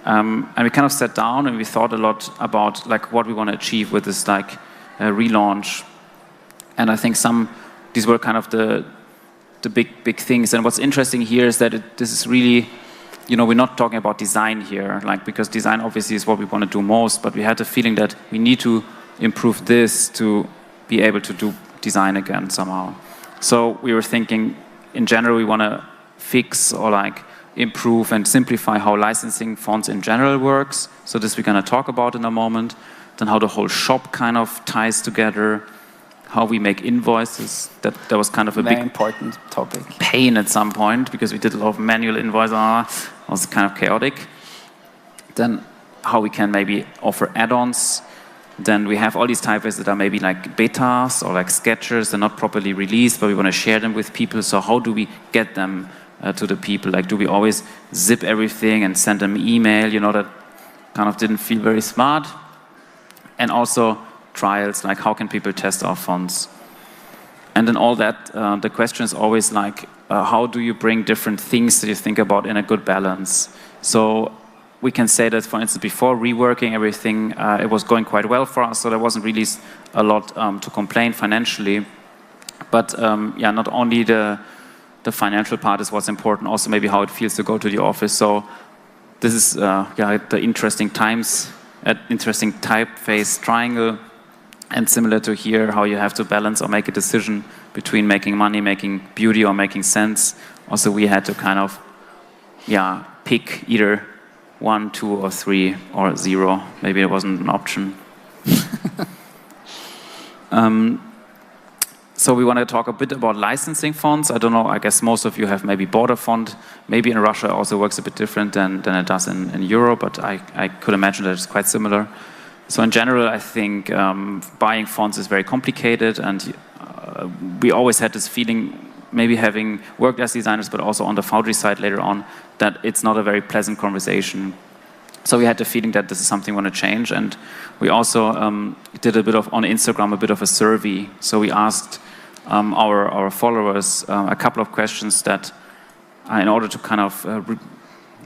And we kind of sat down and we thought a lot about like what we want to achieve with this like relaunch. And I think these were kind of the big things. And what's interesting here is that this is really we're not talking about design here, like, because design obviously is what we want to do most, but we had the feeling that we need to improve this to be able to do design again somehow. So we were thinking, in general, we want to fix or like improve and simplify how licensing fonts in general works. So this we're going to talk about in a moment. Then how the whole shop kind of ties together, how we make invoices. That was kind of a very big important topic. Pain at some point, because we did a lot of manual invoices. It was kind of chaotic. Then how we can maybe offer add-ons. Then we have all these typefaces that are maybe like betas or like sketches. They're not properly released, but we want to share them with people. So how do we get them to the people? Like, do we always zip everything and send them email? That kind of didn't feel very smart. And also trials, like how can people test our fonts? And then all that, the question is always like, how do you bring different things that you think about in a good balance? So we can say that, for instance, before reworking everything, it was going quite well for us, so there wasn't really a lot to complain financially. But not only the financial part is what's important, also maybe how it feels to go to the office. So this is the interesting times, interesting typeface triangle, and similar to here, how you have to balance or make a decision between making money, making beauty, or making sense. Also, we had to kind of pick either 1, 2, or 3, or 0. Maybe it wasn't an option. So we want to talk a bit about licensing fonts. I don't know, I guess most of you have maybe bought a font. Maybe in Russia it also works a bit different than it does in Europe, but I could imagine that it's quite similar. So in general, I think buying fonts is very complicated, and we always had this feeling, maybe having worked as designers, but also on the Foundry side later on, that it's not a very pleasant conversation. So we had the feeling that this is something we want to change, and we also did on Instagram a bit of a survey. So we asked our followers a couple of questions that, in order to kind of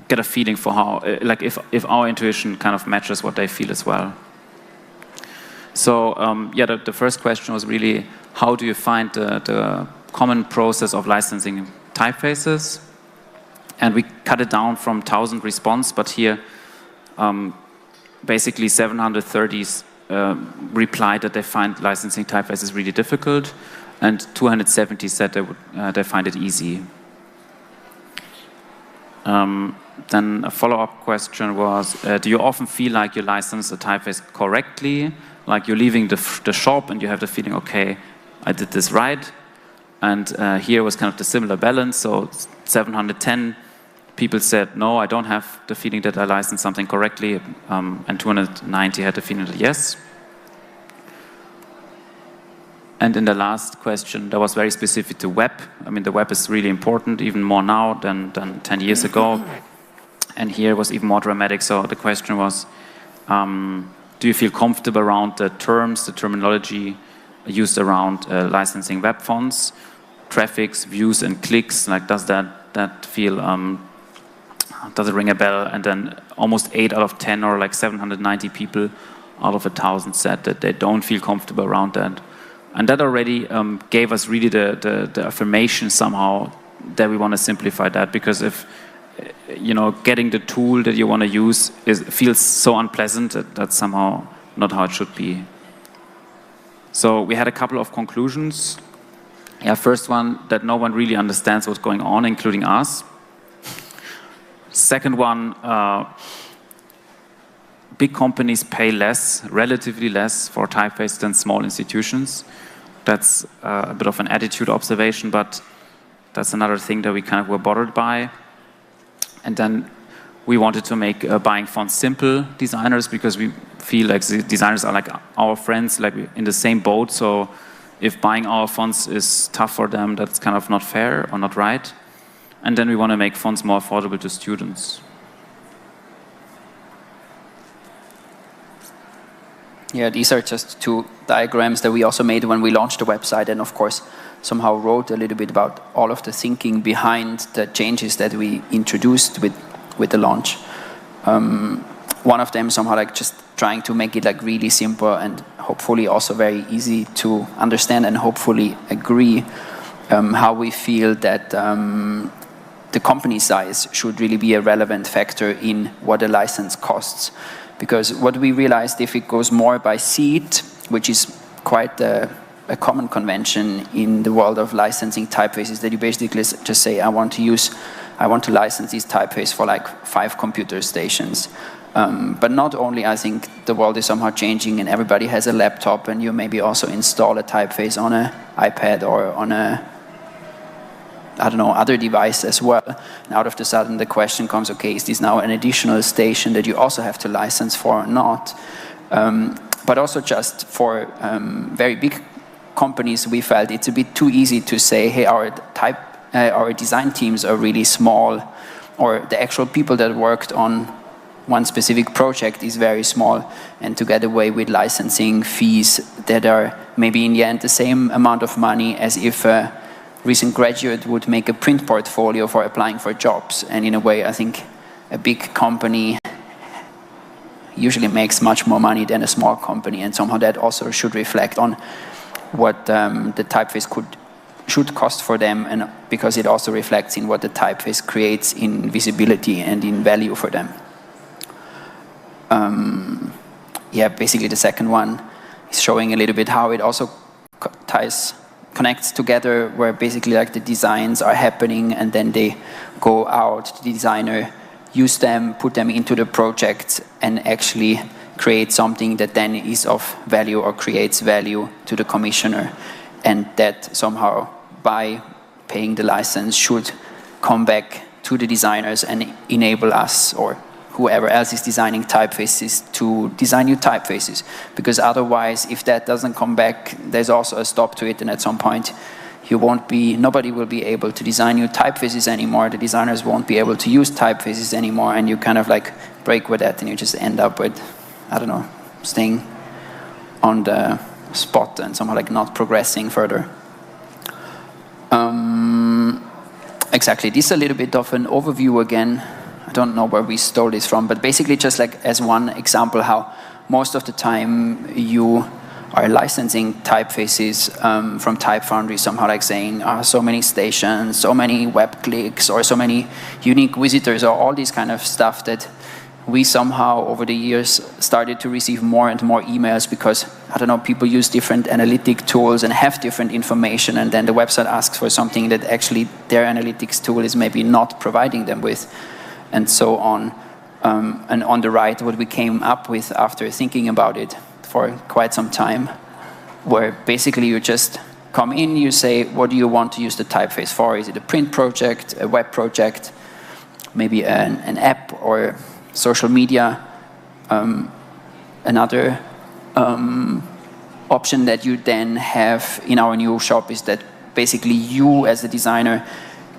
get a feeling for how, like if our intuition kind of matches what they feel as well. So the first question was really, how do you find the common process of licensing typefaces? And we cut it down from 1,000 response, but here basically 730 replied that they find licensing typefaces really difficult, and 270 said they find it easy. Then a follow-up question was, do you often feel like you license a typeface correctly? Like you're leaving the shop and you have the feeling, okay, I did this right. And here was kind of the similar balance. So 710 people said, no, I don't have the feeling that I licensed something correctly. And 290 had the feeling that yes. And in the last question, that was very specific to web. I mean, the web is really important, even more now than 10 years ago. And here was even more dramatic. So the question was, do you feel comfortable around the terms, the terminology used around licensing web fonts, traffics, views, and clicks? Like, does that feel, does it ring a bell? And then almost 8 out of 10, or like 790 people out of 1,000 said that they don't feel comfortable around that. And that already gave us really the affirmation somehow that we want to simplify that, because if getting the tool that you want to use feels so unpleasant, that's somehow not how it should be. So we had a couple of conclusions. First one, that no one really understands what's going on, including us. Second one, big companies pay less, relatively less, for typeface than small institutions. That's a bit of an attitude observation, but that's another thing that we kind of were bothered by. And then we wanted to make buying fonts simple, designers, because we feel like the designers are like our friends, like we're in the same boat. So if buying our fonts is tough for them, that's kind of not fair or not right. And then we want to make fonts more affordable to students. Yeah, these are just 2 diagrams that we also made when we launched the website, and of course somehow wrote a little bit about all of the thinking behind the changes that we introduced with the launch. One of them somehow like just trying to make it like really simple and hopefully also very easy to understand and hopefully agree how we feel that the company size should really be a relevant factor in what a license costs. Because what we realized, if it goes more by seat, which is quite a common convention in the world of licensing typefaces, that you basically just say, I want to license this typeface for like 5 computer stations. But not only, I think the world is somehow changing and everybody has a laptop, and you maybe also install a typeface on an iPad or on a, I don't know, other device as well. And out of the sudden the question comes, okay, is this now an additional station that you also have to license for or not? But also just for very big companies, we felt it's a bit too easy to say, hey, our design teams are really small, or the actual people that worked on one specific project is very small, and to get away with licensing fees that are maybe in the end the same amount of money as if a recent graduate would make a print portfolio for applying for jobs. And in a way, I think a big company usually makes much more money than a small company, and somehow that also should reflect on what the typeface should cost for them, and because it also reflects in what the typeface creates in visibility and in value for them. Yeah, basically the second one is showing a little bit how it also connects together, where basically like the designs are happening and then they go out, the designer use them, put them into the project, and actually create something that then is of value or creates value to the commissioner, and that somehow by paying the license should come back to the designers and enable us or whoever else is designing typefaces to design new typefaces. Because otherwise, if that doesn't come back, there's also a stop to it, and at some point nobody will be able to design new typefaces anymore, the designers won't be able to use typefaces anymore, and you kind of like break with that and you just end up with, I don't know, staying on the spot and somehow like not progressing further. Exactly, this is a little bit of an overview again. I don't know where we stole this from, but basically just like as one example how most of the time you are licensing typefaces from Type Foundry, somehow like saying so many stations, so many web clicks, or so many unique visitors, or all this kind of stuff that we somehow over the years started to receive more and more emails because, I don't know, people use different analytic tools and have different information, and then the website asks for something that actually their analytics tool is maybe not providing them with, and so on. And on the right, what we came up with after thinking about it for quite some time, where basically you just come in, you say, what do you want to use the typeface for? Is it a print project, a web project, maybe an app or social media? Another option that you then have in our new shop is that basically you as a designer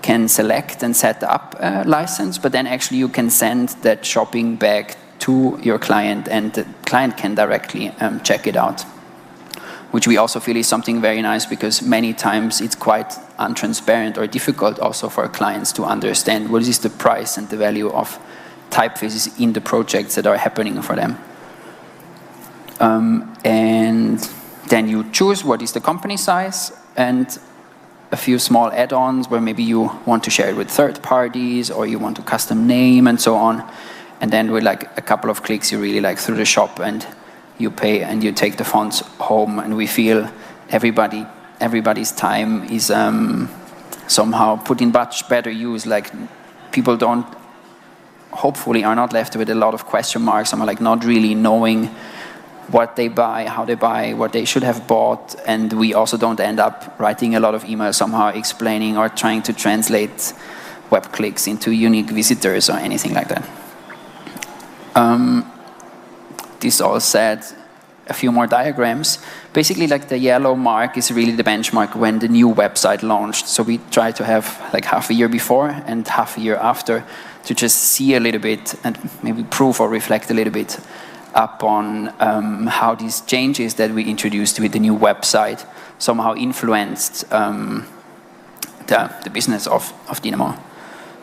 can select and set up a license, but then actually you can send that shopping bag to your client, and the client can directly check it out, which we also feel is something very nice, because many times it's quite untransparent or difficult also for clients to understand what is the price and the value of typefaces in the projects that are happening for them. And then you choose what is the company size, and a few small add-ons where maybe you want to share it with third parties, or you want to custom name and so on. And then with like a couple of clicks, you really like through the shop and you pay and you take the fonts home. And we feel everybody's time is somehow put in much better use. Like people hopefully are not left with a lot of question marks, like not really knowing what they buy, how they buy, what they should have bought, and we also don't end up writing a lot of emails somehow explaining or trying to translate web clicks into unique visitors or anything like that. This all said, a few more diagrams. Basically, like the yellow mark is really the benchmark when the new website launched. So we try to have like half a year before and half a year after to just see a little bit and maybe prove or reflect a little bit upon how these changes that we introduced with the new website somehow influenced the business of Dinamo.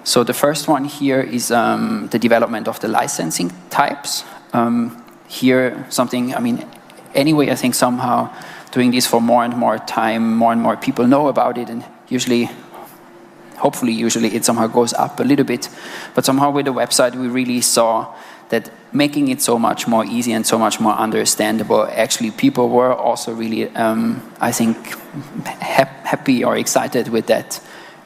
So the first one here is the development of the licensing types. Here something, anyway, I think somehow doing this for more and more time, more and more people know about it, and usually hopefully, usually it somehow goes up a little bit. But somehow with the website, we really saw that making it so much more easy and so much more understandable, actually people were also really, I think, happy or excited with that,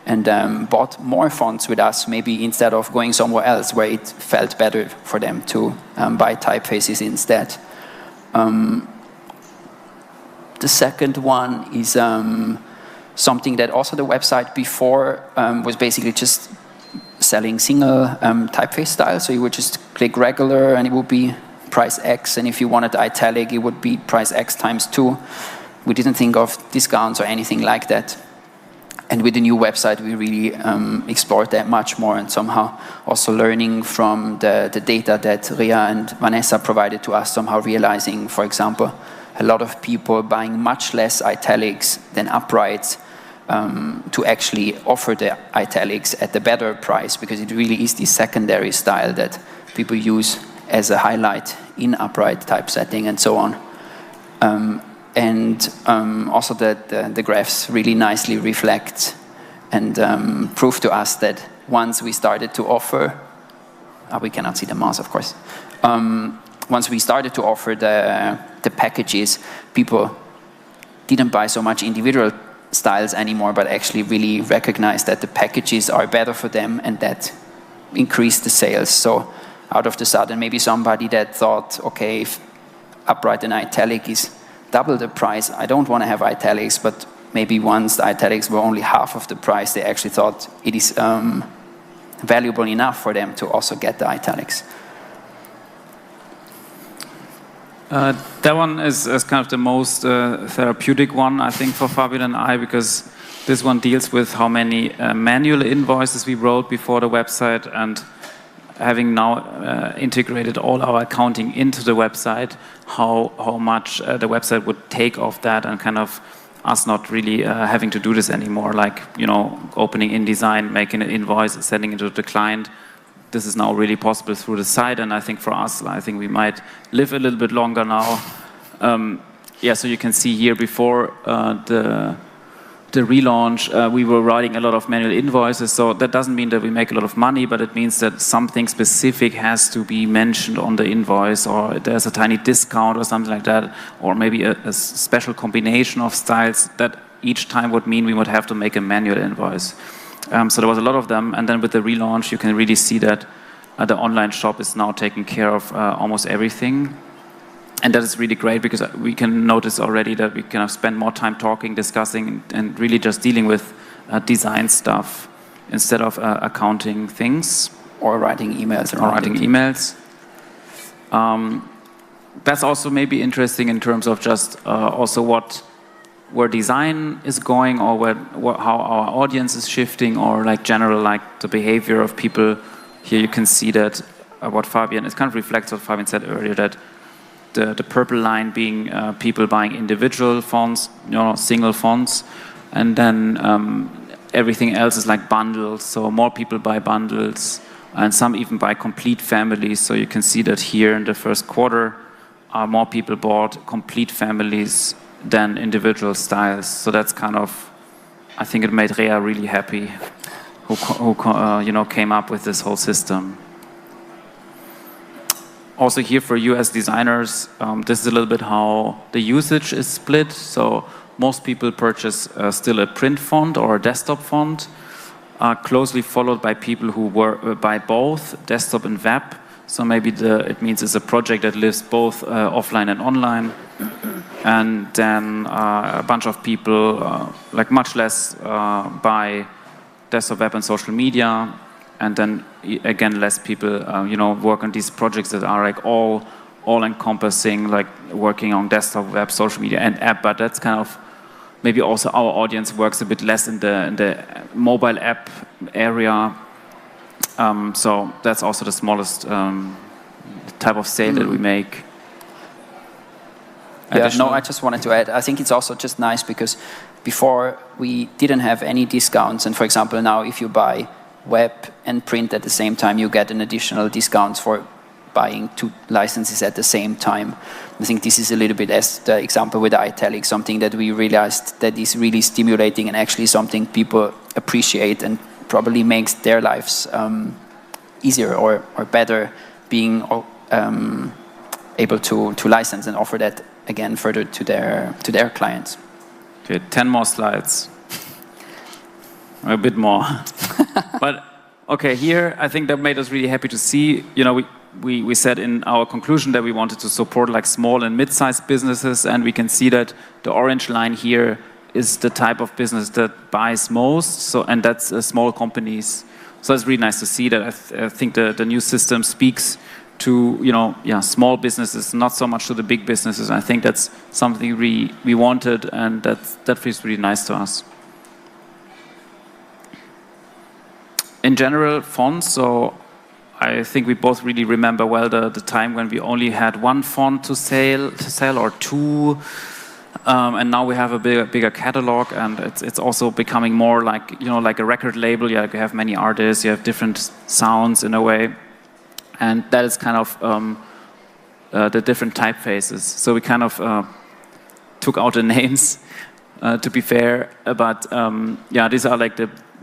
and bought more fonts with us, maybe instead of going somewhere else where it felt better for them to buy typefaces instead. The second one is something that also the website before was basically just selling single typeface style. So you would just click regular and it would be price X, and if you wanted italic, it would be price X times 2. We didn't think of discounts or anything like that. And with the new website, we really explored that much more, and somehow also learning from the data that Ria and Vanessa provided to us, somehow realizing, for example, a lot of people buying much less italics than uprights to actually offer the italics at the better price, because it really is the secondary style that people use as a highlight in upright typesetting and so on. Also that the graphs really nicely reflect and prove to us that once we started to offer, we cannot see the mouse, of course. Once we started to offer the packages, people didn't buy so much individual styles anymore, but actually really recognized that the packages are better for them, and that increased the sales. So out of the sudden, maybe somebody that thought, okay, if upright and italic is double the price, I don't want to have italics, but maybe once the italics were only half of the price, they actually thought it is valuable enough for them to also get the italics. That one is kind of the most therapeutic one, I think, for Fabian and I, because this one deals with how many manual invoices we wrote before the website, and having now integrated all our accounting into the website, how much the website would take off that, and kind of us not really having to do this anymore, like, you know, opening InDesign, making an invoice, sending it to the client. This is now really possible through the site, and I think for us, I think we might live a little bit longer now. Yeah, so you can see here before the relaunch, we were writing a lot of manual invoices, so that doesn't mean that we make a lot of money, but it means that something specific has to be mentioned on the invoice, or there's a tiny discount or something like that, or maybe a special combination of styles that each time would mean we would have to make a manual invoice. So there was a lot of them, and then with the relaunch, you can really see that the online shop is now taking care of almost everything. And that is really great, because we can notice already that we kind of spend more time talking, discussing, and really just dealing with design stuff instead of accounting things. Or writing emails. Or writing emails. That's also maybe interesting in terms of just also where design is going, or how our audience is shifting, or like general, like the behavior of people. Here you can see that what Fabian, it kind of reflects what Fabian said earlier, that the purple line being people buying individual fonts, you know, single fonts, and then everything else is like bundles. So more people buy bundles, and some even buy complete families. So you can see that here in the first quarter, more people bought complete families than individual styles. So that's kind of, I think it made Rea really happy, who you know, came up with this whole system. Also here for you as designers, this is a little bit how the usage is split. So most people purchase still a print font or a desktop font, closely followed by people who buy both desktop and web. So maybe it means it's a project that lives both offline and online. And then a bunch of people, like much less, buy desktop, web, and social media. And then again, less people, you know, work on these projects that are like all encompassing, like working on desktop, web, social media, and app. But that's kind of maybe also our audience works a bit less in the mobile app area. So that's also the smallest type of sale that we make. Yeah, no, I just wanted to add, I think it's also just nice because before we didn't have any discounts, and for example now if you buy web and print at the same time, you get an additional discount for buying 2 licenses at the same time. I think this is a little bit as the example with the italic, something that we realized that is really stimulating and actually something people appreciate and probably makes their lives easier or better, being able to license and offer that again further to their clients. Okay, 10 more slides. A bit more. But okay, here I think that made us really happy to see. You know, we said in our conclusion that we wanted to support like small and mid-sized businesses, and we can see that the orange line here is the type of business that buys most. So, and that's small companies. So it's really nice to see that. I think the new system speaks to, you know, small businesses, not so much to the big businesses. I think that's something we wanted, and that feels really nice to us. In general, fonts, so I think we both really remember well the time when we only had one font to sell or two, and now we have a bigger catalog, and it's also becoming more like, you know, like a record label. You have many artists, you have different sounds in a way, and that is kind of the different typefaces. So we kind of took out the names, to be fair, but these are like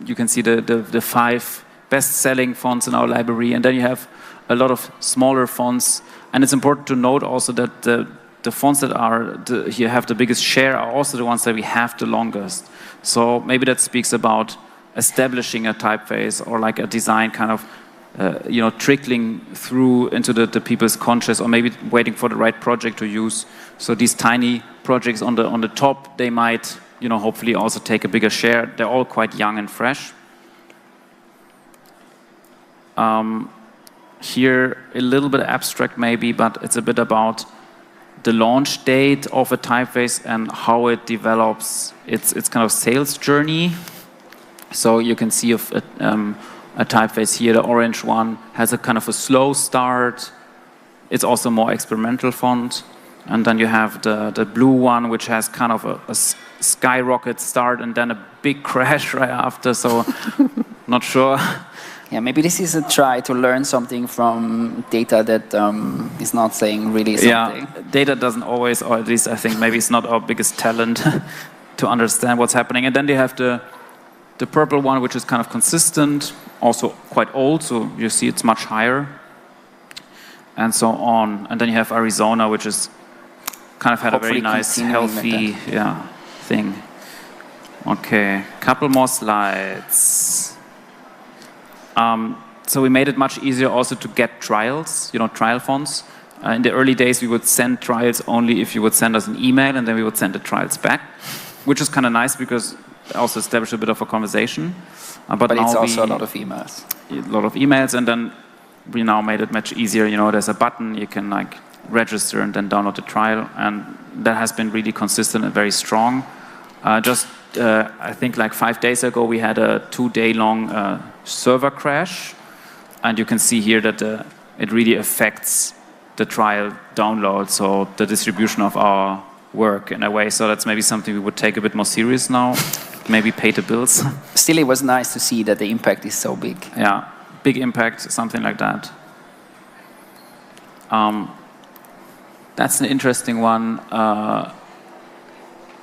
you can see the 5 best-selling fonts in our library, and then you have a lot of smaller fonts. And it's important to note also that the fonts that here have the biggest share are also the ones that we have the longest. So maybe that speaks about establishing a typeface or like a design kind of trickling through into the people's conscious, or maybe waiting for the right project to use. So these tiny projects on the top, they might, you know, hopefully also take a bigger share. They're all quite young and fresh. Here, a little bit abstract maybe, but it's a bit about the launch date of a typeface and how it develops its kind of sales journey. So you can see a typeface here, the orange one, has a kind of a slow start. It's also more experimental font. And then you have the blue one, which has kind of a skyrocket start and then a big crash right after, so not sure. Yeah, maybe this is a try to learn something from data that is not saying really something. Yeah, data doesn't always, or at least I think maybe it's not our biggest talent to understand what's happening. And then they have the purple one, which is kind of consistent, also quite old, so you see it's much higher, and so on. And then you have Arizona, which is kind of had hopefully a very nice, healthy thing. Okay, couple more slides. So we made it much easier also to get trials, trial fonts. In the early days, we would send trials only if you would send us an email, and then we would send the trials back, which is kind of nice because it also established a bit of a conversation. But now it's also a lot of emails. A lot of emails, and then we now made it much easier. There's a button, you can like register and then download the trial, and that has been really consistent and very strong. I think like 5 days ago, we had a 2-day-long server crash, and you can see here that it really affects the trial download, so the distribution of our work in a way. So that's maybe something we would take a bit more serious now, maybe pay the bills. Still, it was nice to see that the impact is so big. Yeah, big impact, something like that. That's an interesting one.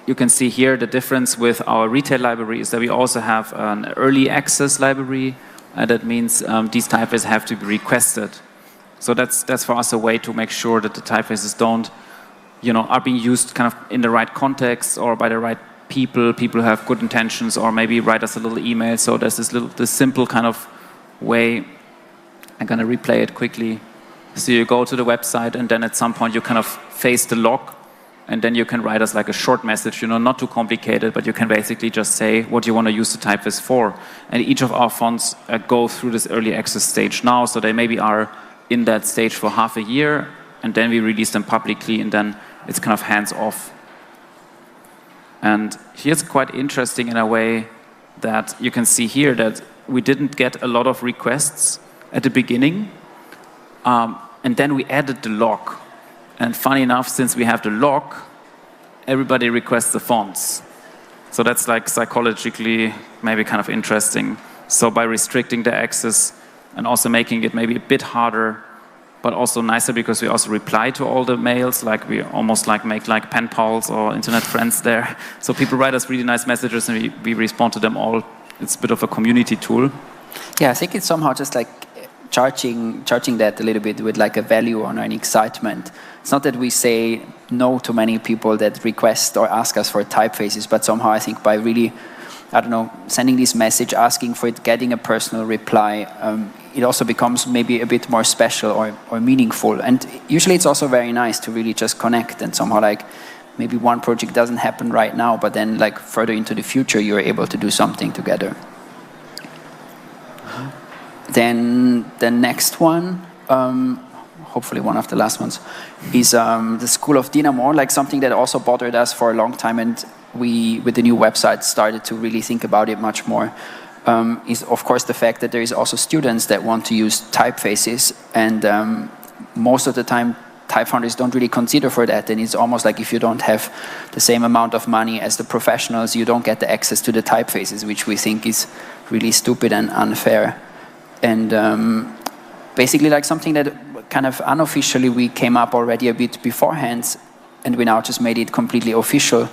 You can see here the difference with our retail library is that we also have an early access library. That means these typefaces have to be requested. So that's for us a way to make sure that the typefaces are being used kind of in the right context or by the right people who have good intentions, or maybe write us a little email. So there's this simple kind of way. I'm going to replay it quickly. So you go to the website, and then at some point you kind of face the log, and then you can write us like a short message, not too complicated, but you can basically just say what you want to use the typeface for. And each of our fonts go through this early access stage now, so they maybe are in that stage for half a year, and then we release them publicly, and then it's kind of hands-off. And here's quite interesting in a way that you can see here that we didn't get a lot of requests at the beginning, and then we added the log. And funny enough, since we have the log, everybody requests the fonts. So that's like psychologically maybe kind of interesting. So by restricting the access and also making it maybe a bit harder, but also nicer because we also reply to all the mails, like we almost like make like pen pals or internet friends there. So people write us really nice messages, and we respond to them all it's a bit of a community tool. Yeah, I think it's somehow just like charging that a little bit with like a value or an excitement. It's not that we say no to many people that request or ask us for typefaces, but somehow I think by really, I don't know, sending this message, asking for it, getting a personal reply, it also becomes maybe a bit more special or meaningful. And usually it's also very nice to really just connect and somehow like maybe one project doesn't happen right now, but then like further into the future you're able to do something together. Then the next one, hopefully one of the last ones, is the School of Dinamo, like something that also bothered us for a long time, and we, with the new website, started to really think about it much more, is of course the fact that there is also students that want to use typefaces, and most of the time type founders don't really consider for that, and it's almost like if you don't have the same amount of money as the professionals, you don't get the access to the typefaces, which we think is really stupid and unfair. And basically like something that kind of unofficially we came up already a bit beforehand, and we now just made it completely official,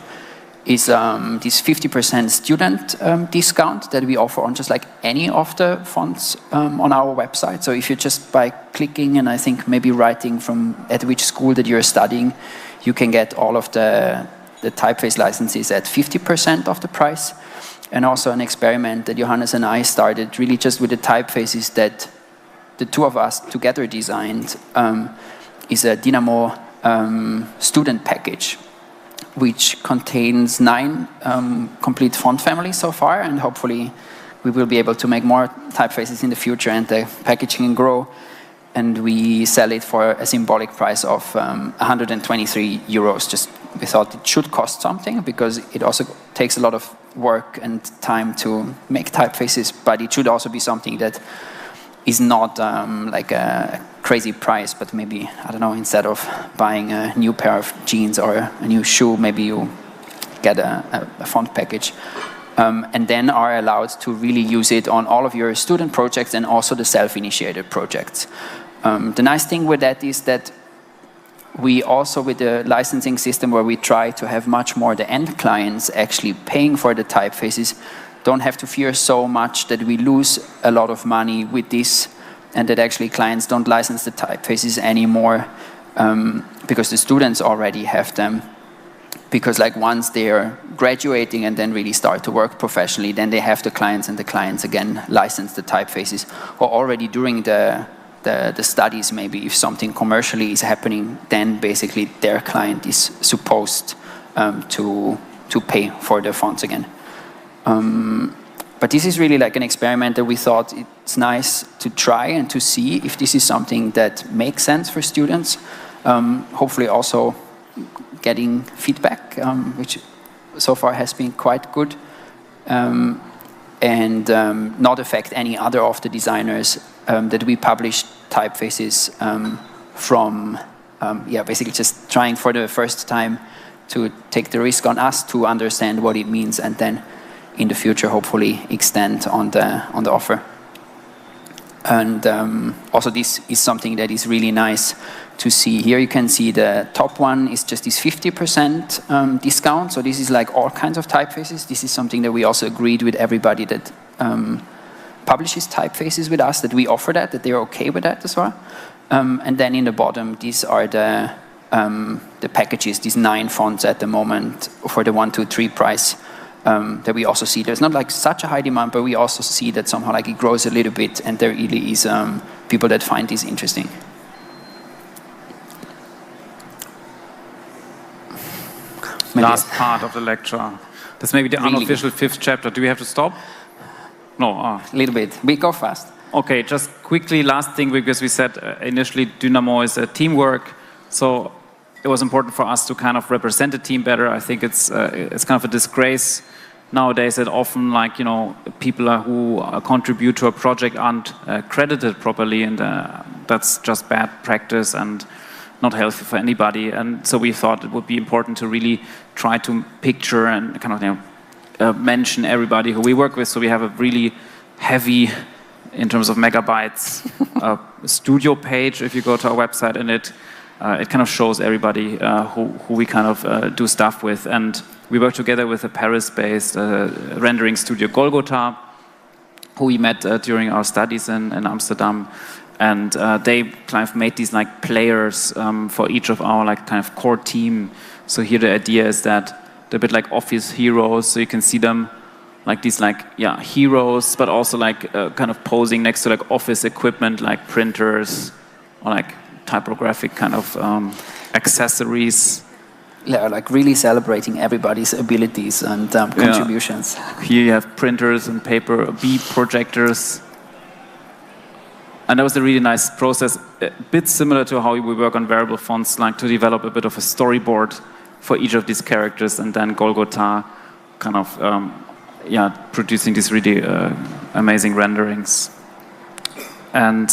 is this 50% student discount that we offer on just like any of the fonts on our website. So if you just by clicking and I think maybe writing from at which school that you're studying, you can get all of the typeface licenses at 50% of the price. And also an experiment that Johannes and I started really just with the typefaces that the two of us together designed is a Dinamo student package, which contains 9 complete font families so far, and hopefully we will be able to make more typefaces in the future and the packaging can grow. And we sell it for a symbolic price of 123 euros. Just we thought it should cost something because it also takes a lot of work and time to make typefaces, but it should also be something that is not like a crazy price, but maybe, I don't know, instead of buying a new pair of jeans or a new shoe, maybe you get a font package. And then are allowed to really use it on all of your student projects and also the self-initiated projects. The nice thing with that is that we also, with the licensing system where we try to have much more the end clients actually paying for the typefaces, don't have to fear so much that we lose a lot of money with this, and that actually clients don't license the typefaces anymore because the students already have them. Because like once they are graduating and then really start to work professionally, then they have the clients, and the clients again license the typefaces. Or already during the studies, maybe if something commercially is happening, then basically their client is supposed to pay for the fonts again. But this is really like an experiment that we thought it's nice to try and to see if this is something that makes sense for students. Hopefully also getting feedback, which so far has been quite good, and not affect any other of the designers that we published typefaces from, basically just trying for the first time to take the risk on us to understand what it means, and then in the future hopefully extend on the offer. And also this is something that is really nice to see. Here you can see the top one is just this 50% discount. So this is like all kinds of typefaces. This is something that we also agreed with everybody that publishes typefaces with us, that we offer that they're okay with that as well. And then in the bottom, these are the packages, these 9 fonts at the moment for the 1, 2, 3 price. That we also see there's not like such a high demand, but we also see that somehow like it grows a little bit, and there really is people that find this interesting. Last part of the lecture. That's maybe the really unofficial 5th chapter. Do we have to stop? No. A little bit. We go fast. Okay, just quickly, last thing, because we said initially Dinamo is a teamwork, so it was important for us to kind of represent the team better. I think it's kind of a disgrace nowadays that often, like, you know, people who contribute to a project aren't credited properly, and that's just bad practice and not healthy for anybody. And so we thought it would be important to really try to picture and kind of, you know, mention everybody who we work with. So we have a really heavy, in terms of megabytes, studio page. If you go to our website, and it kind of shows everybody who we kind of do stuff with. And we work together with a Paris-based rendering studio, Golgotha. who we met during our studies in Amsterdam. And they kind of made these like players for each of our like kind of core team. So here the idea is that they're a bit like office heroes. So you can see them like these like, yeah, heroes, but also like kind of posing next to like office equipment, like printers or like typographic kind of accessories. Yeah, like really celebrating everybody's abilities and contributions. Here you have printers and paper, B projectors. And that was a really nice process, a bit similar to how we work on variable fonts, like to develop a bit of a storyboard for each of these characters, and then Golgotha kind of, producing these really amazing renderings. And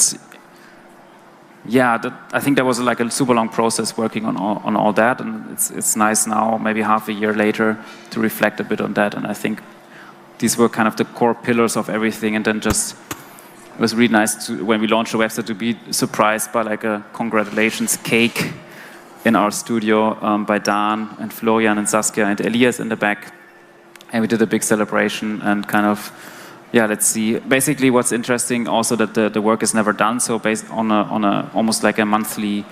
yeah, I think that was like a super long process working on all that, and it's nice now, maybe half a year later, to reflect a bit on that. And I think these were kind of the core pillars of everything, and then just it was really nice to, when we launched the website, to be surprised by like a congratulations cake in our studio by Dan and Florian and Saskia and Elias in the back. And we did a big celebration and kind of, yeah, let's see. Basically what's interesting also that the work is never done. So based on a almost like a monthly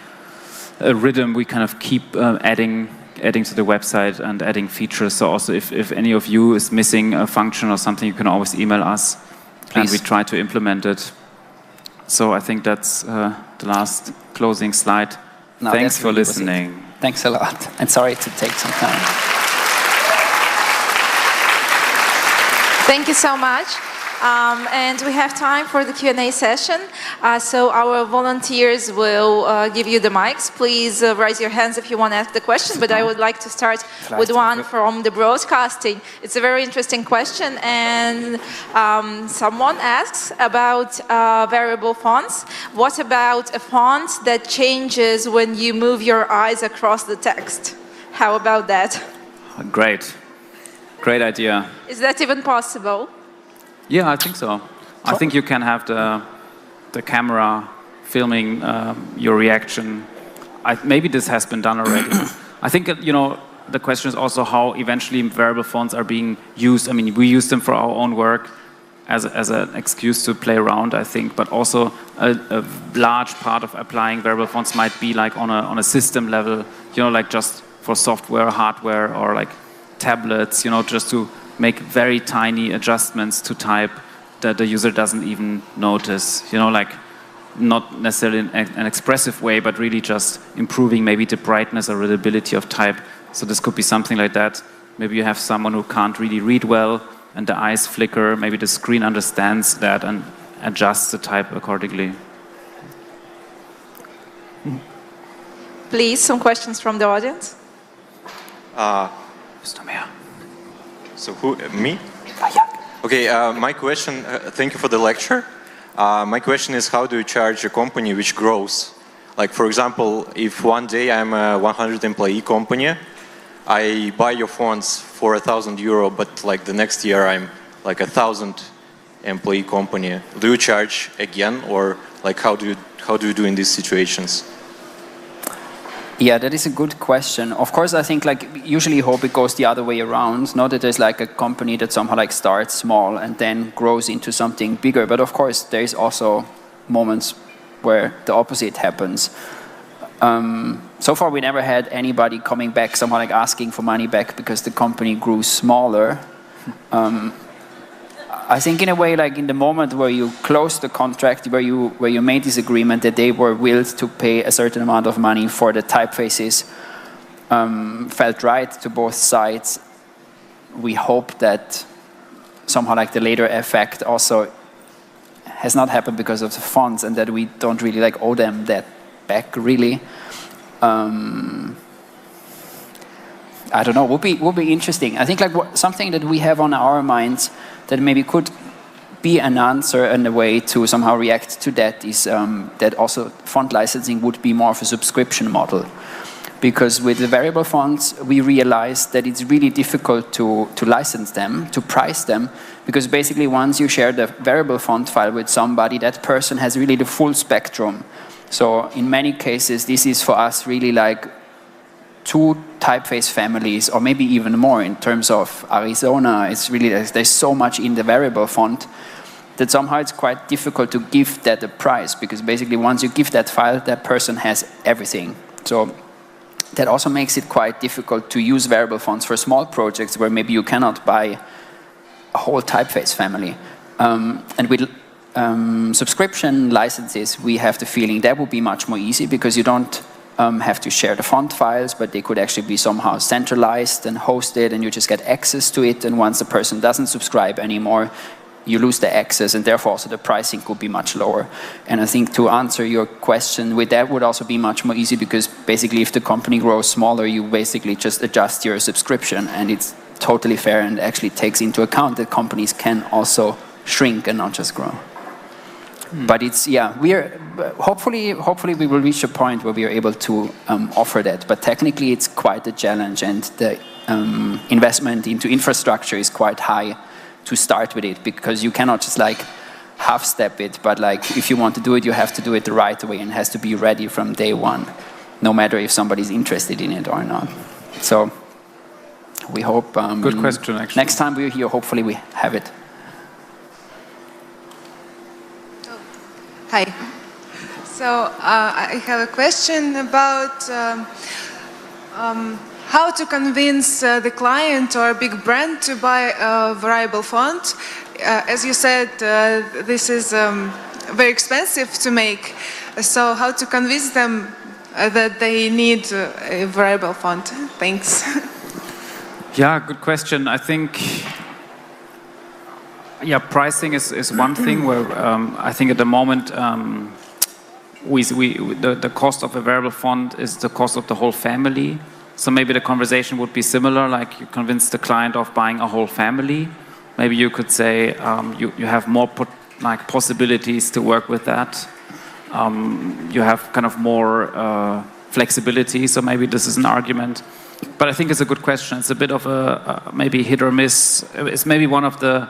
rhythm, we kind of keep adding to the website and adding features. So also if any of you is missing a function or something, you can always email us. Please. And we try to implement it. So I think that's the last closing slide. No, thanks for listening. Thanks a lot. And sorry to take some time. Thank you so much. And we have time for the Q&A session. So our volunteers will give you the mics. Please raise your hands if you want to ask the question. But I would like to start with one from the broadcasting. It's a very interesting question. And someone asks about variable fonts. What about a font that changes when you move your eyes across the text? How about that? Great. Great idea. Is that even possible? Yeah, I think so. I think you can have the camera filming your reaction. Maybe this has been done already. I think, the question is also how eventually variable fonts are being used. I mean, we use them for our own work as an excuse to play around, I think, but also a large part of applying variable fonts might be like on a system level, like just for software, hardware, or like tablets, just to make very tiny adjustments to type that the user doesn't even notice, like not necessarily in an expressive way, but really just improving maybe the brightness or readability of type. So this could be something like that. Maybe you have someone who can't really read well and the eyes flicker, maybe the screen understands that and adjusts the type accordingly. Please, some questions from the audience. So me? Okay, my question, thank you for the lecture. My question is, how do you charge a company which grows? Like, for example, if one day I'm a 100 employee company, I buy your fonts for €1,000, but like the next year I'm like 1,000 employee company. Do you charge again, or like how do you do in these situations? Yeah, that is a good question. Of course, I think like usually hope it goes the other way around. Not that there's like a company that somehow like starts small and then grows into something bigger. But of course, there is also moments where the opposite happens. So far, we never had anybody coming back, somehow like asking for money back because the company grew smaller. I think in a way, like in the moment where you closed the contract, where you made this agreement that they were willed to pay a certain amount of money for the typefaces, felt right to both sides. We hope that somehow like the later effect also has not happened because of the fonts, and that we don't really like owe them that back really. I don't know. Would be interesting. I think like something that we have on our minds that maybe could be an answer and a way to somehow react to that is that also font licensing would be more of a subscription model. Because with the variable fonts, we realized that it's really difficult to license them, to price them, because basically once you share the variable font file with somebody, that person has really the full spectrum. So in many cases, this is for us really like 2 typeface families, or maybe even more in terms of Arizona. It's really, there's so much in the variable font that somehow it's quite difficult to give that a price, because basically once you give that file, that person has everything. So that also makes it quite difficult to use variable fonts for small projects where maybe you cannot buy a whole typeface family. And with subscription licenses, we have the feeling that would be much more easy, because you don't have to share the font files, but they could actually be somehow centralized and hosted, and you just get access to it. And once the person doesn't subscribe anymore, you lose the access, and therefore also the pricing could be much lower. And I think to answer your question, with that would also be much more easy, because basically if the company grows smaller, you basically just adjust your subscription, and it's totally fair and actually takes into account that companies can also shrink and not just grow. But it's, yeah, hopefully we will reach a point where we are able to offer that. But technically it's quite a challenge, and the investment into infrastructure is quite high to start with it, because you cannot just like half-step it, but like if you want to do it, you have to do it the right way, and it has to be ready from day one, no matter if somebody's interested in it or not. So we hope... Good question, actually. Next time we're here, hopefully we have it. Hi. So I have a question about how to convince the client or a big brand to buy a variable font. As you said, this is very expensive to make. So how to convince them that they need a variable font? Thanks. Yeah, good question. I think, yeah, pricing is one thing where I think at the moment the cost of a variable font is the cost of the whole family. So maybe the conversation would be similar, like you convince the client of buying a whole family. Maybe you could say you have more possibilities to work with that. You have kind of more flexibility, so maybe this is an argument. But I think it's a good question. It's a bit of a maybe hit or miss. It's maybe one of the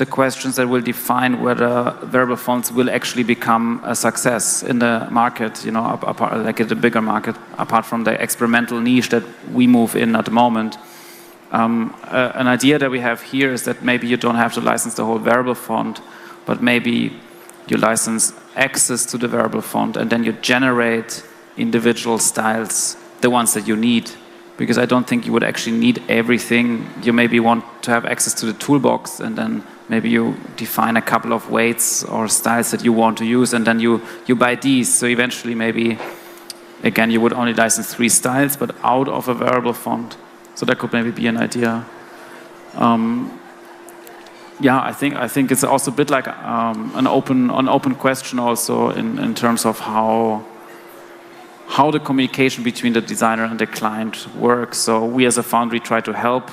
questions that will define whether variable fonts will actually become a success in the market, you know, like in the bigger market, apart from the experimental niche that we move in at the moment. An idea that we have here is that maybe you don't have to license the whole variable font, but maybe you license access to the variable font, and then you generate individual styles, the ones that you need. Because I don't think you would actually need everything. You maybe want to have access to the toolbox, and then maybe you define a couple of weights or styles that you want to use, and then you buy these. So eventually maybe, again, you would only license 3 styles, but out of a variable font. So that could maybe be an idea. Yeah, I think it's also a bit like an open question also in terms of how the communication between the designer and the client works. So we as a foundry try to help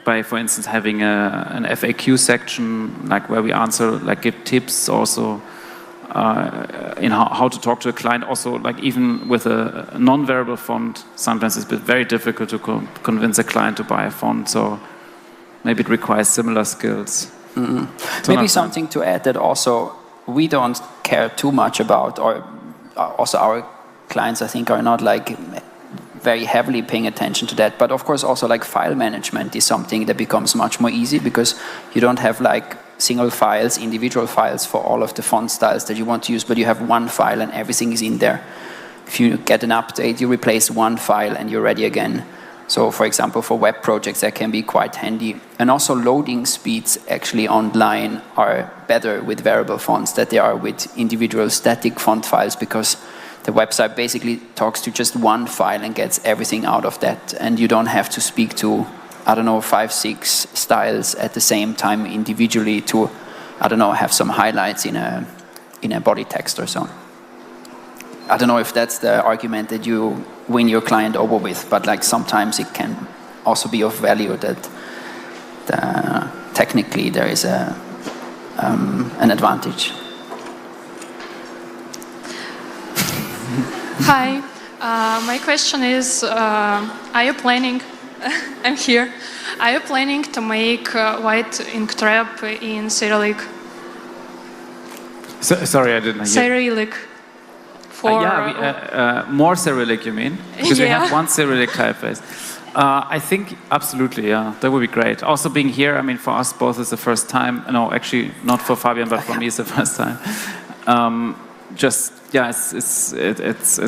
by, for instance, having an FAQ section, like where we answer, like give tips also in how to talk to a client. Also, like even with a non-variable font, sometimes it's very difficult to convince a client to buy a font. So maybe it requires similar skills. Maybe something to add that also we don't care too much about, or also our clients, I think, are not like very heavily paying attention to that. But of course also like file management is something that becomes much more easy, because you don't have like single files, individual files for all of the font styles that you want to use, but you have one file and everything is in there. If you get an update, you replace one file and you're ready again. So for example, for web projects, that can be quite handy. And also loading speeds actually online are better with variable fonts than they are with individual static font files, because the website basically talks to just one file and gets everything out of that. And you don't have to speak to, I don't know, 5, 6 styles at the same time individually to, I don't know, have some highlights in a body text or so. I don't know if that's the argument that you win your client over with, but like sometimes it can also be of value that technically there is an advantage. Hi, my question is, are you planning, I'm here, are you planning to make white ink trap in Cyrillic? Sorry, I didn't hear. Cyrillic. for... more Cyrillic, you mean? Because we Yeah. have one Cyrillic typeface. I think absolutely, yeah, that would be great. Also being here, I mean, for us both is the first time. No, actually not for Fabian, but for me it's the first time.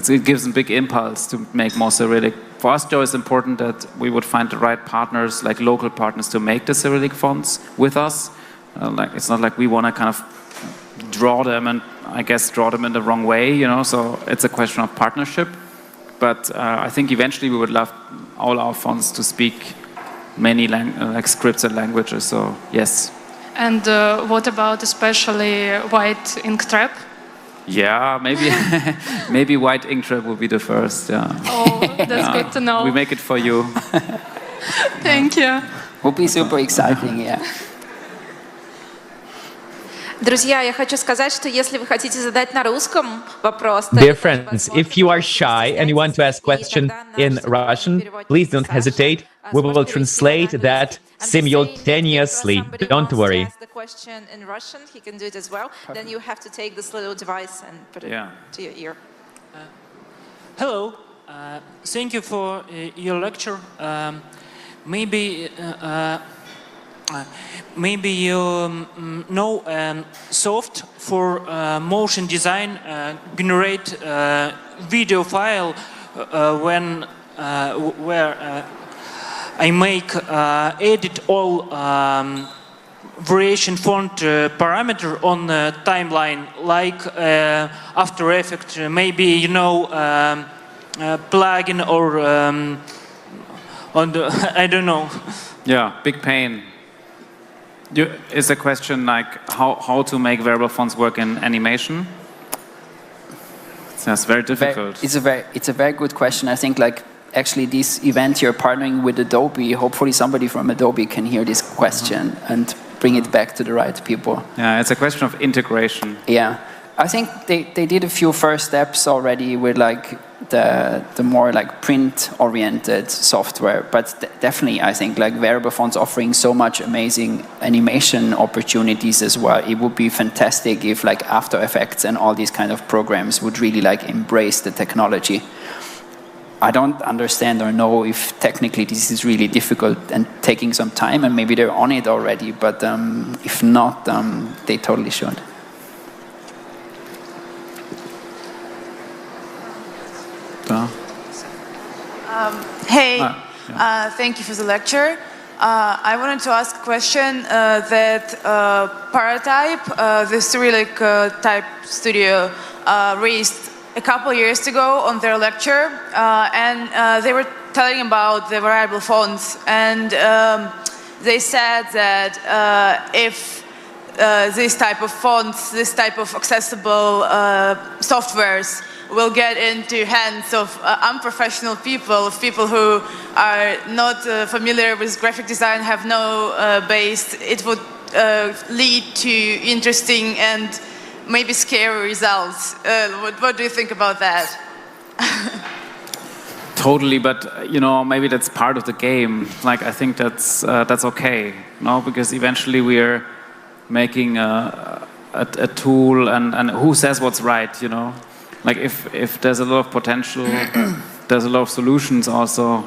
It gives a big impulse to make more Cyrillic. For us, Joe, it's important that we would find the right partners, like local partners, to make the Cyrillic fonts with us. It's not like we want to kind of draw them and I guess draw them in the wrong way, you know. So it's a question of partnership. But I think eventually we would love all our fonts to speak many scripts and languages. So yes. And what about especially white ink trap? Yeah, maybe maybe white ink trap will be the first. Yeah. Oh, that's good to know. We make it for you. Thank you. Would be super exciting, yeah. Друзья, я хочу сказать, что если вы хотите задать на русском вопрос... Dear friends, if you are shy and you want to ask question in Russian, please don't hesitate. We will translate that simultaneously. Don't worry. The question in Russian, he can do it as well. Then you have to take this little device and put it to your ear. Hello, thank you for your lecture. Maybe you know soft for motion design generate video file where I make edit all variation font parameter on the timeline, like After Effects, maybe you know plugin or on the I don't know. Yeah, big pain. Is the question like how to make variable fonts work in animation? That's very difficult. It's a very good question. I think like actually this event you're partnering with Adobe. Hopefully somebody from Adobe can hear this question and bring it back to the right people. Yeah, it's a question of integration. Yeah, I think they did a few first steps already with like the more like print-oriented software, but definitely I think like variable fonts offering so much amazing animation opportunities as well. It would be fantastic if like After Effects and all these kind of programs would really like embrace the technology. I don't understand or know if technically this is really difficult and taking some time, and maybe they're on it already, but if not, they totally should. Thank you for the lecture. I wanted to ask a question that Paratype, the Cyrillic type studio, raised a couple years ago on their lecture, and they were telling about the variable fonts, and they said that if this type of fonts, this type of accessible softwares will get into hands of unprofessional people, people who are not familiar with graphic design, have no base, it would lead to interesting and maybe scary results. What do you think about that? Totally, but you know, maybe that's part of the game. Like, I think that's okay, no? Because eventually we're making a tool, and who says what's right, you know? Like, if there's a lot of potential, there's a lot of solutions also.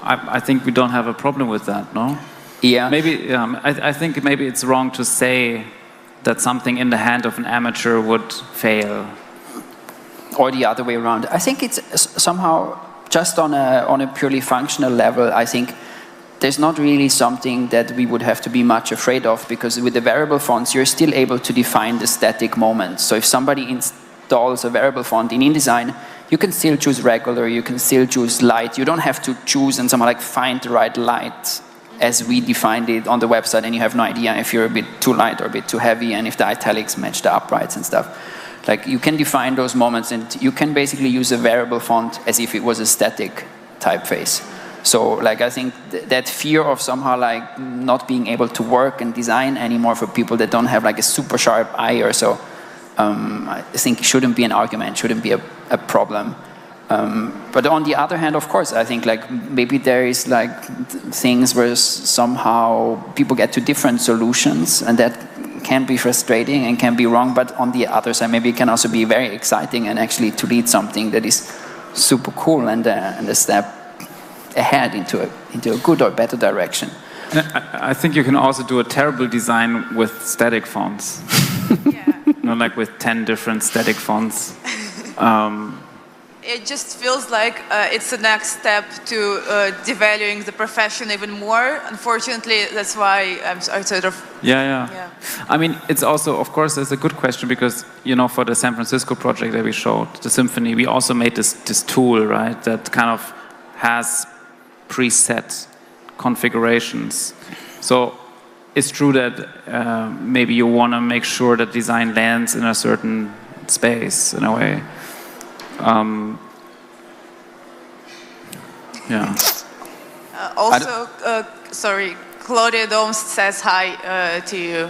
I think we don't have a problem with that, no? Yeah. Maybe, I think maybe it's wrong to say that something in the hand of an amateur would fail. Or the other way around. I think it's somehow just on a purely functional level. I think there's not really something that we would have to be much afraid of, because with the variable fonts, you're still able to define the static moments. So if somebody installs a variable font in InDesign, you can still choose regular, you can still choose light. You don't have to choose and somehow like find the right light as we defined it on the website, and you have no idea if you're a bit too light or a bit too heavy, and if the italics match the uprights and stuff. Like, you can define those moments, and you can basically use a variable font as if it was a static typeface. So, like, I think that fear of somehow like not being able to work and design anymore for people that don't have like a super sharp eye or so, I think it shouldn't be an argument, shouldn't be a problem. But on the other hand, of course, I think like maybe there is like things where somehow people get to different solutions, and that can be frustrating and can be wrong, but on the other side, maybe it can also be very exciting and actually to lead something that is super cool and a step ahead into a good or better direction. I think you can also do a terrible design with static fonts. Like with 10 different static fonts. It just feels like it's the next step to devaluing the profession even more. Unfortunately, that's why I'm sort of... Yeah. I mean, it's also, of course, it's a good question because, for the San Francisco project that we showed, the symphony, we also made this tool, right, that kind of has preset configurations. So it's true that maybe you want to make sure that design lands in a certain space, in a way. Also, sorry, Claudia Domst says hi to you.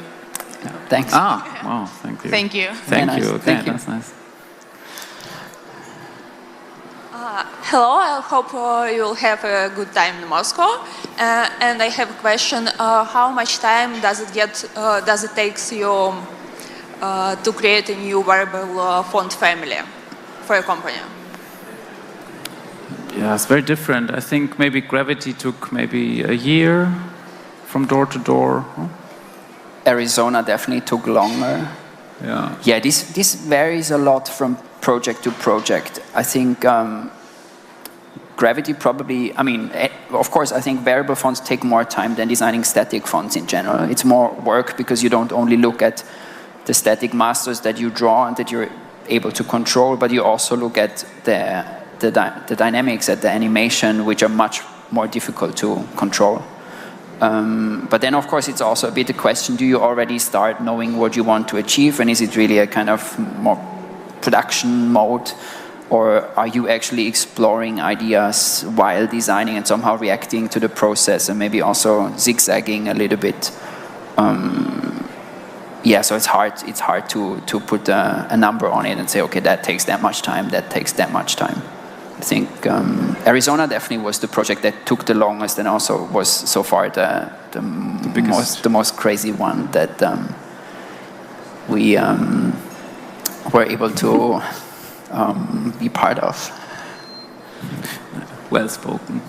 Thanks. Wow, thank you. Thank you. Thank you. Nice. Thank you. That's nice. Hello, I hope you'll have a good time in Moscow. And I have a question: how much time does it take you to create a new variable font family for your company? Yeah, it's very different. I think maybe Gravity took maybe a year from door to door. Arizona definitely took longer. Yeah, this varies a lot from project to project. I think Gravity probably, of course, I think variable fonts take more time than designing static fonts in general. It's more work because you don't only look at the static masters that you draw and that you're able to control, but you also look at the dynamics at the animation, which are much more difficult to control. But then, of course, it's also a bit a question, do you already start knowing what you want to achieve, and is it really a kind of more production mode, or are you actually exploring ideas while designing and somehow reacting to the process and maybe also zigzagging a little bit? So it's hard to put a number on it and say, okay, that takes that much time, that takes that much time. I think Arizona definitely was the project that took the longest and also was so far the most crazy one that we were able to be part of. Well spoken.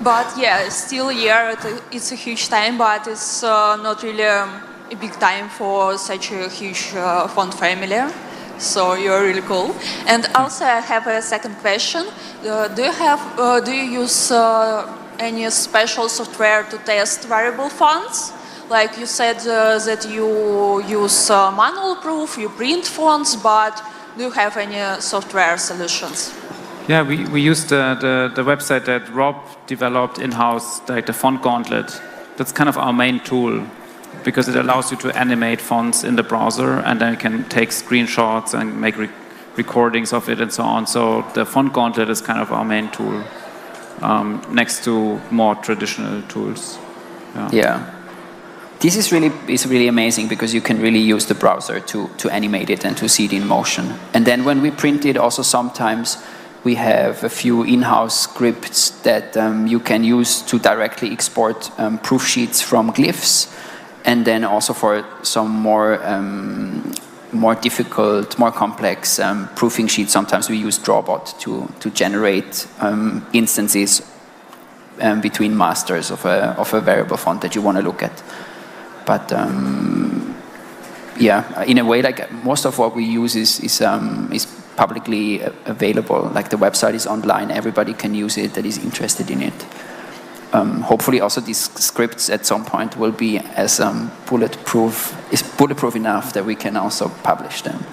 But yeah, still a year, it's a huge time, but it's not really a big time for such a huge font family. So you're really cool. And also I have a second question. Do you use any special software to test variable fonts? Like you said that you use manual proof, you print fonts, but do you have any software solutions? Yeah, we used the website that Rob developed in-house, like the Font Gauntlet. That's kind of our main tool, because it allows you to animate fonts in the browser, and then you can take screenshots and make recordings of it and so on. So the Font Gauntlet is kind of our main tool, next to more traditional tools. Yeah. This is really amazing because you can really use the browser to animate it and to see it in motion. And then when we print it, also sometimes we have a few in-house scripts that you can use to directly export proof sheets from glyphs. And then also for some more difficult, more complex proofing sheets, sometimes we use Drawbot to generate instances between masters of a variable font that you want to look at. But in a way, like most of what we use is publicly available. Like the website is online, everybody can use it that is interested in it. Hopefully also these scripts at some point will be as bulletproof enough that we can also publish them.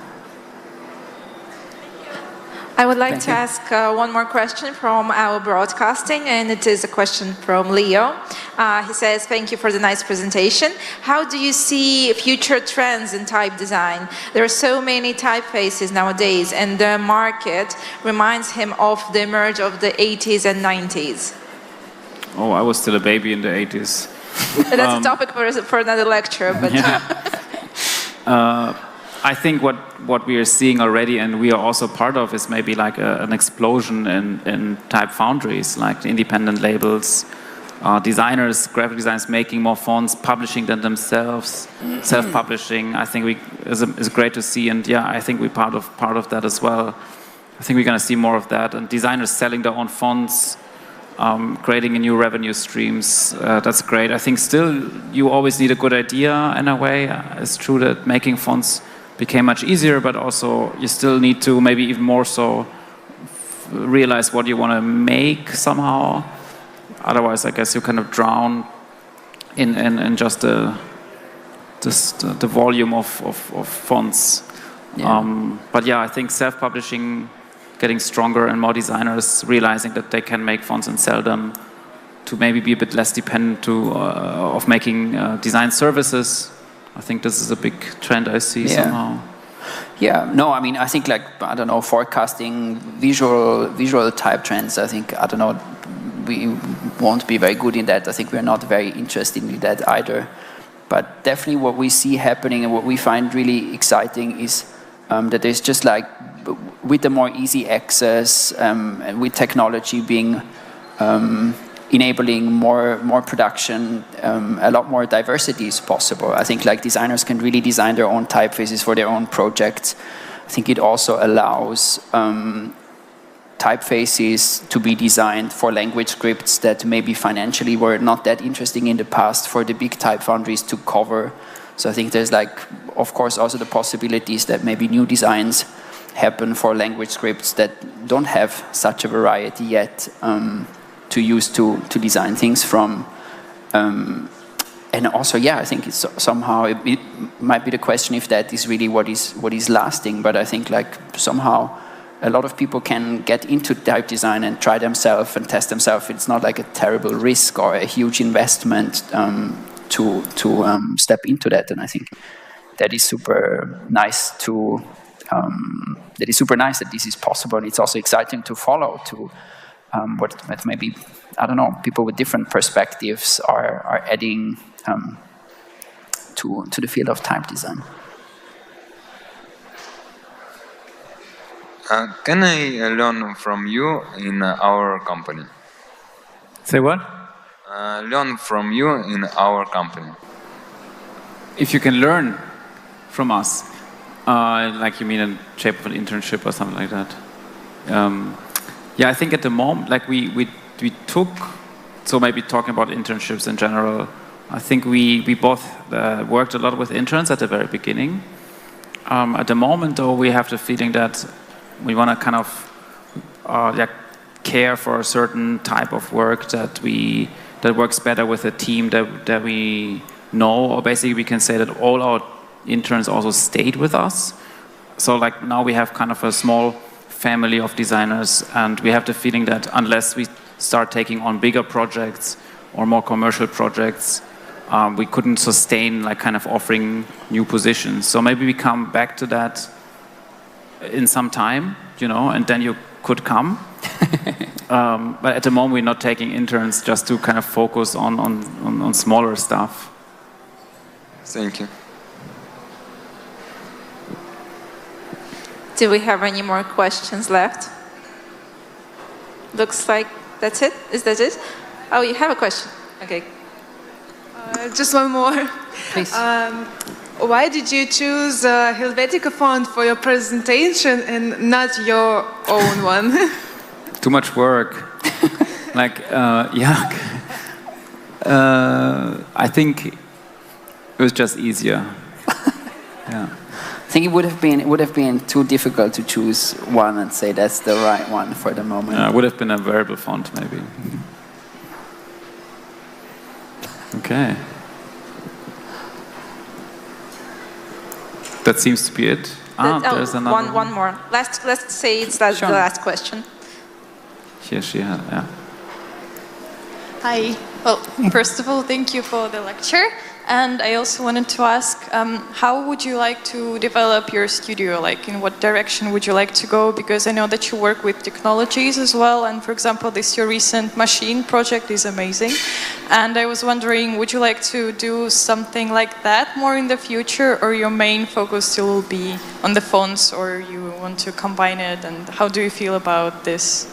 I would like to ask one more question from our broadcasting, and it is a question from Leo. He says, thank you for the nice presentation. How do you see future trends in type design? There are so many typefaces nowadays, and the market reminds him of the merge of the 80s and 90s. Oh, I was still a baby in the 80s. That's a topic for another lecture. But I think what we are seeing already, and we are also part of, is maybe like an explosion in type foundries, like the independent labels, designers, graphic designers making more fonts, publishing them themselves, self-publishing. I think is great to see, and yeah, I think we're part of that as well. I think we're going to see more of that, and designers selling their own fonts, creating new revenue streams. That's great. I think still you always need a good idea in a way. It's true that making fonts became much easier, but also you still need to maybe even more so realize what you want to make somehow. Otherwise, I guess you kind of drown in just the volume of fonts. Yeah. But yeah, I think self-publishing getting stronger and more designers realizing that they can make fonts and sell them to maybe be a bit less dependent of making design services. I think this is a big trend I see somehow. Yeah, no, I mean, I think like, I don't know, forecasting visual type trends, I think, I don't know, we won't be very good in that. I think we're not very interested in that either. But definitely what we see happening and what we find really exciting is that there's just like, with the more easy access and with technology being enabling more production, a lot more diversity is possible. I think like designers can really design their own typefaces for their own projects. I think it also allows typefaces to be designed for language scripts that maybe financially were not that interesting in the past for the big type foundries to cover. So I think there's like, of course, also the possibilities that maybe new designs happen for language scripts that don't have such a variety yet to use to design things from. And also, yeah, I think it's somehow, it might be the question if that is really what is lasting, but I think like somehow a lot of people can get into type design and try themselves and test themselves. It's not like a terrible risk or a huge investment to step into that, and I think that is super nice that this is possible, and it's also exciting to follow to what maybe, I don't know, people with different perspectives are adding to the field of type design. Can I learn from you in our company? Say what? Learn from you in our company. If you can learn from us, like you mean in shape of an internship or something like that. Yeah, I think at the moment, like we took, so maybe talking about internships in general, I think we both worked a lot with interns at the very beginning. At the moment, though, we have the feeling that we want to kind of care for a certain type of work that works better with a team that we know, or basically we can say that all our interns also stayed with us. So like now we have kind of a small family of designers, and we have the feeling that unless we start taking on bigger projects or more commercial projects, we couldn't sustain like kind of offering new positions. So maybe we come back to that in some time, you know, and then you could come. But at the moment we're not taking interns just to kind of focus on smaller stuff. Thank you. Do we have any more questions left? Looks like that's it. Is that it? Oh, you have a question. Okay. Just one more. Please. Why did you choose Helvetica font for your presentation and not your own one? Too much work. Like, I think it was just easier. Yeah. I think it would have been too difficult to choose one and say that's the right one for the moment. It would have been a variable font, maybe. Okay. That seems to be it. There's another one more. Let's say it's the last question. Here she had, yeah. Hi. Well, first of all, thank you for the lecture. And I also wanted to ask, how would you like to develop your studio? Like, in what direction would you like to go? Because I know that you work with technologies as well. And for example, your recent machine project is amazing. And I was wondering, would you like to do something like that more in the future? Or your main focus still will be on the fonts? Or you want to combine it? And how do you feel about this?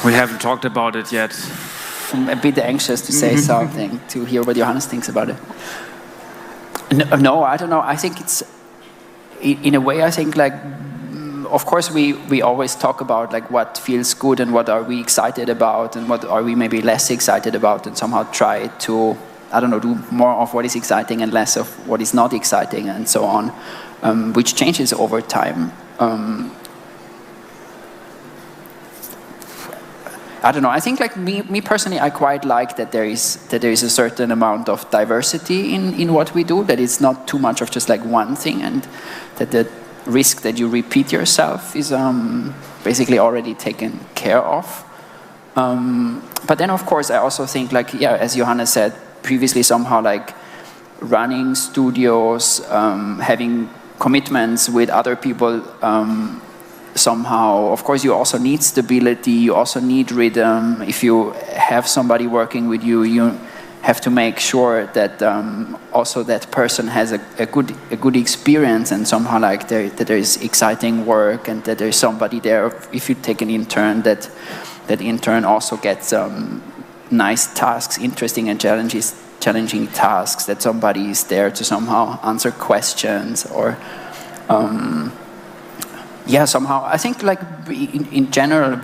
We haven't talked about it yet. I'm a bit anxious to say something, to hear what Johannes thinks about it. No, I don't know. I think it's, in a way, I think like, of course we always talk about like what feels good and what are we excited about and what are we maybe less excited about, and somehow try to, I don't know, do more of what is exciting and less of what is not exciting and so on, which changes over time. I don't know. I think, like me personally, I quite like that there is a certain amount of diversity in what we do. That it's not too much of just like one thing, and that the risk that you repeat yourself is basically already taken care of. But then, of course, I also think, like, yeah, as Johannes said previously, somehow like running studios, having commitments with other people. Somehow, of course, you also need stability, you also need rhythm. If you have somebody working with you, you have to make sure that also that person has a good experience, and somehow like that there is exciting work, and that there is somebody there. If you take an intern, that intern also gets nice tasks, interesting and challenging tasks, that somebody is there to somehow answer questions or yeah, somehow I think like in general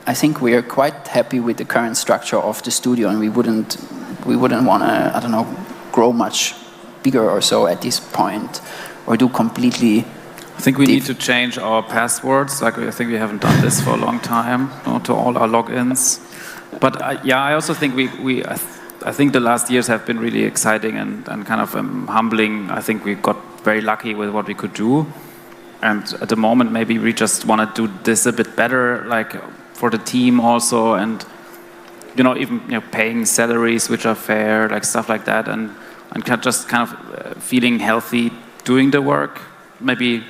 I think we are quite happy with the current structure of the studio, and we wouldn't want to, I don't know, grow much bigger or so at this point, or do completely. I think we need to change our passwords. Like, I think we haven't done this for a long time, to all our logins. But yeah, I also think I think the last years have been really exciting and kind of humbling. I think we got very lucky with what we could do. And at the moment, maybe we just want to do this a bit better, like for the team also, and even paying salaries which are fair, like stuff like that, and just kind of feeling healthy doing the work. Maybe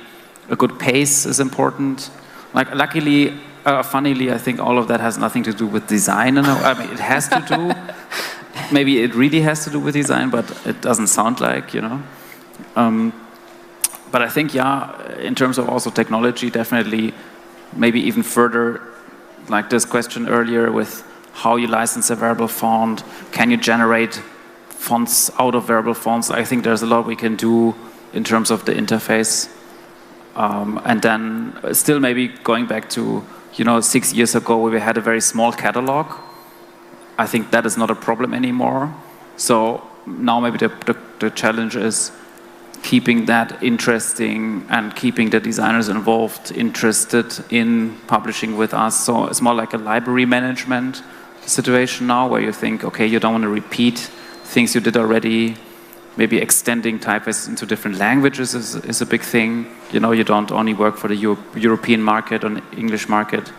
a good pace is important. Like, luckily, funnily, I think all of that has nothing to do with design. I mean, it has to do. Maybe it really has to do with design, but it doesn't sound like, But I think, yeah, in terms of also technology, definitely, maybe even further, like this question earlier with how you license a variable font, can you generate fonts out of variable fonts? I think there's a lot we can do in terms of the interface. And then still maybe going back to, 6 years ago where we had a very small catalog. I think that is not a problem anymore. So now maybe the challenge is keeping that interesting and keeping the designers involved, interested in publishing with us. So it's more like a library management situation now, where you think, okay, you don't want to repeat things you did already. Maybe extending typeface into different languages is a big thing. You don't only work for the European market or English market,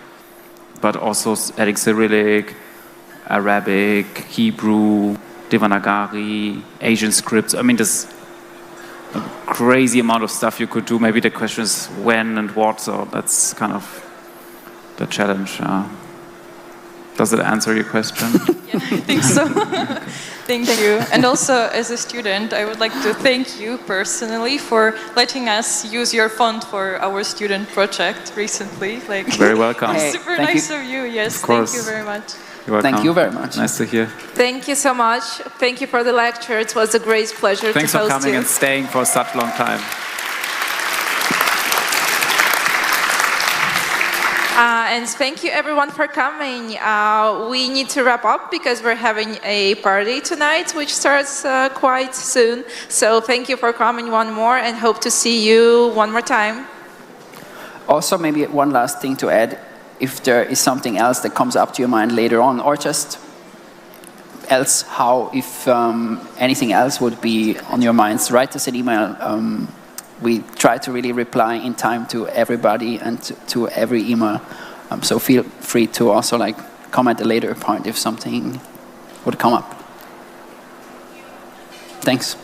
but also adding Cyrillic, Arabic, Hebrew, Devanagari, Asian scripts. I mean, there's a crazy amount of stuff you could do. Maybe the question is when and what, so that's kind of the challenge. Does it answer your question? Yeah, I think so. Thank you. And also, as a student, I would like to thank you personally for letting us use your font for our student project recently. Very welcome. Super nice of you. Yes, thank you very much. You're welcome. Thank you very much. Nice to hear. Thank you so much. Thank you for the lecture. It was a great pleasure Thanks to host you. for coming and staying for such a long time. And thank you everyone for coming. We need to wrap up because we're having a party tonight, which starts quite soon. So thank you for coming one more, and hope to see you one more time. Also, maybe one last thing to add. If there is something else that comes up to your mind later on, or just else if anything else would be on your minds, write us an email. We try to really reply in time to everybody and to every email. So feel free to also comment at a later point if something would come up. Thanks.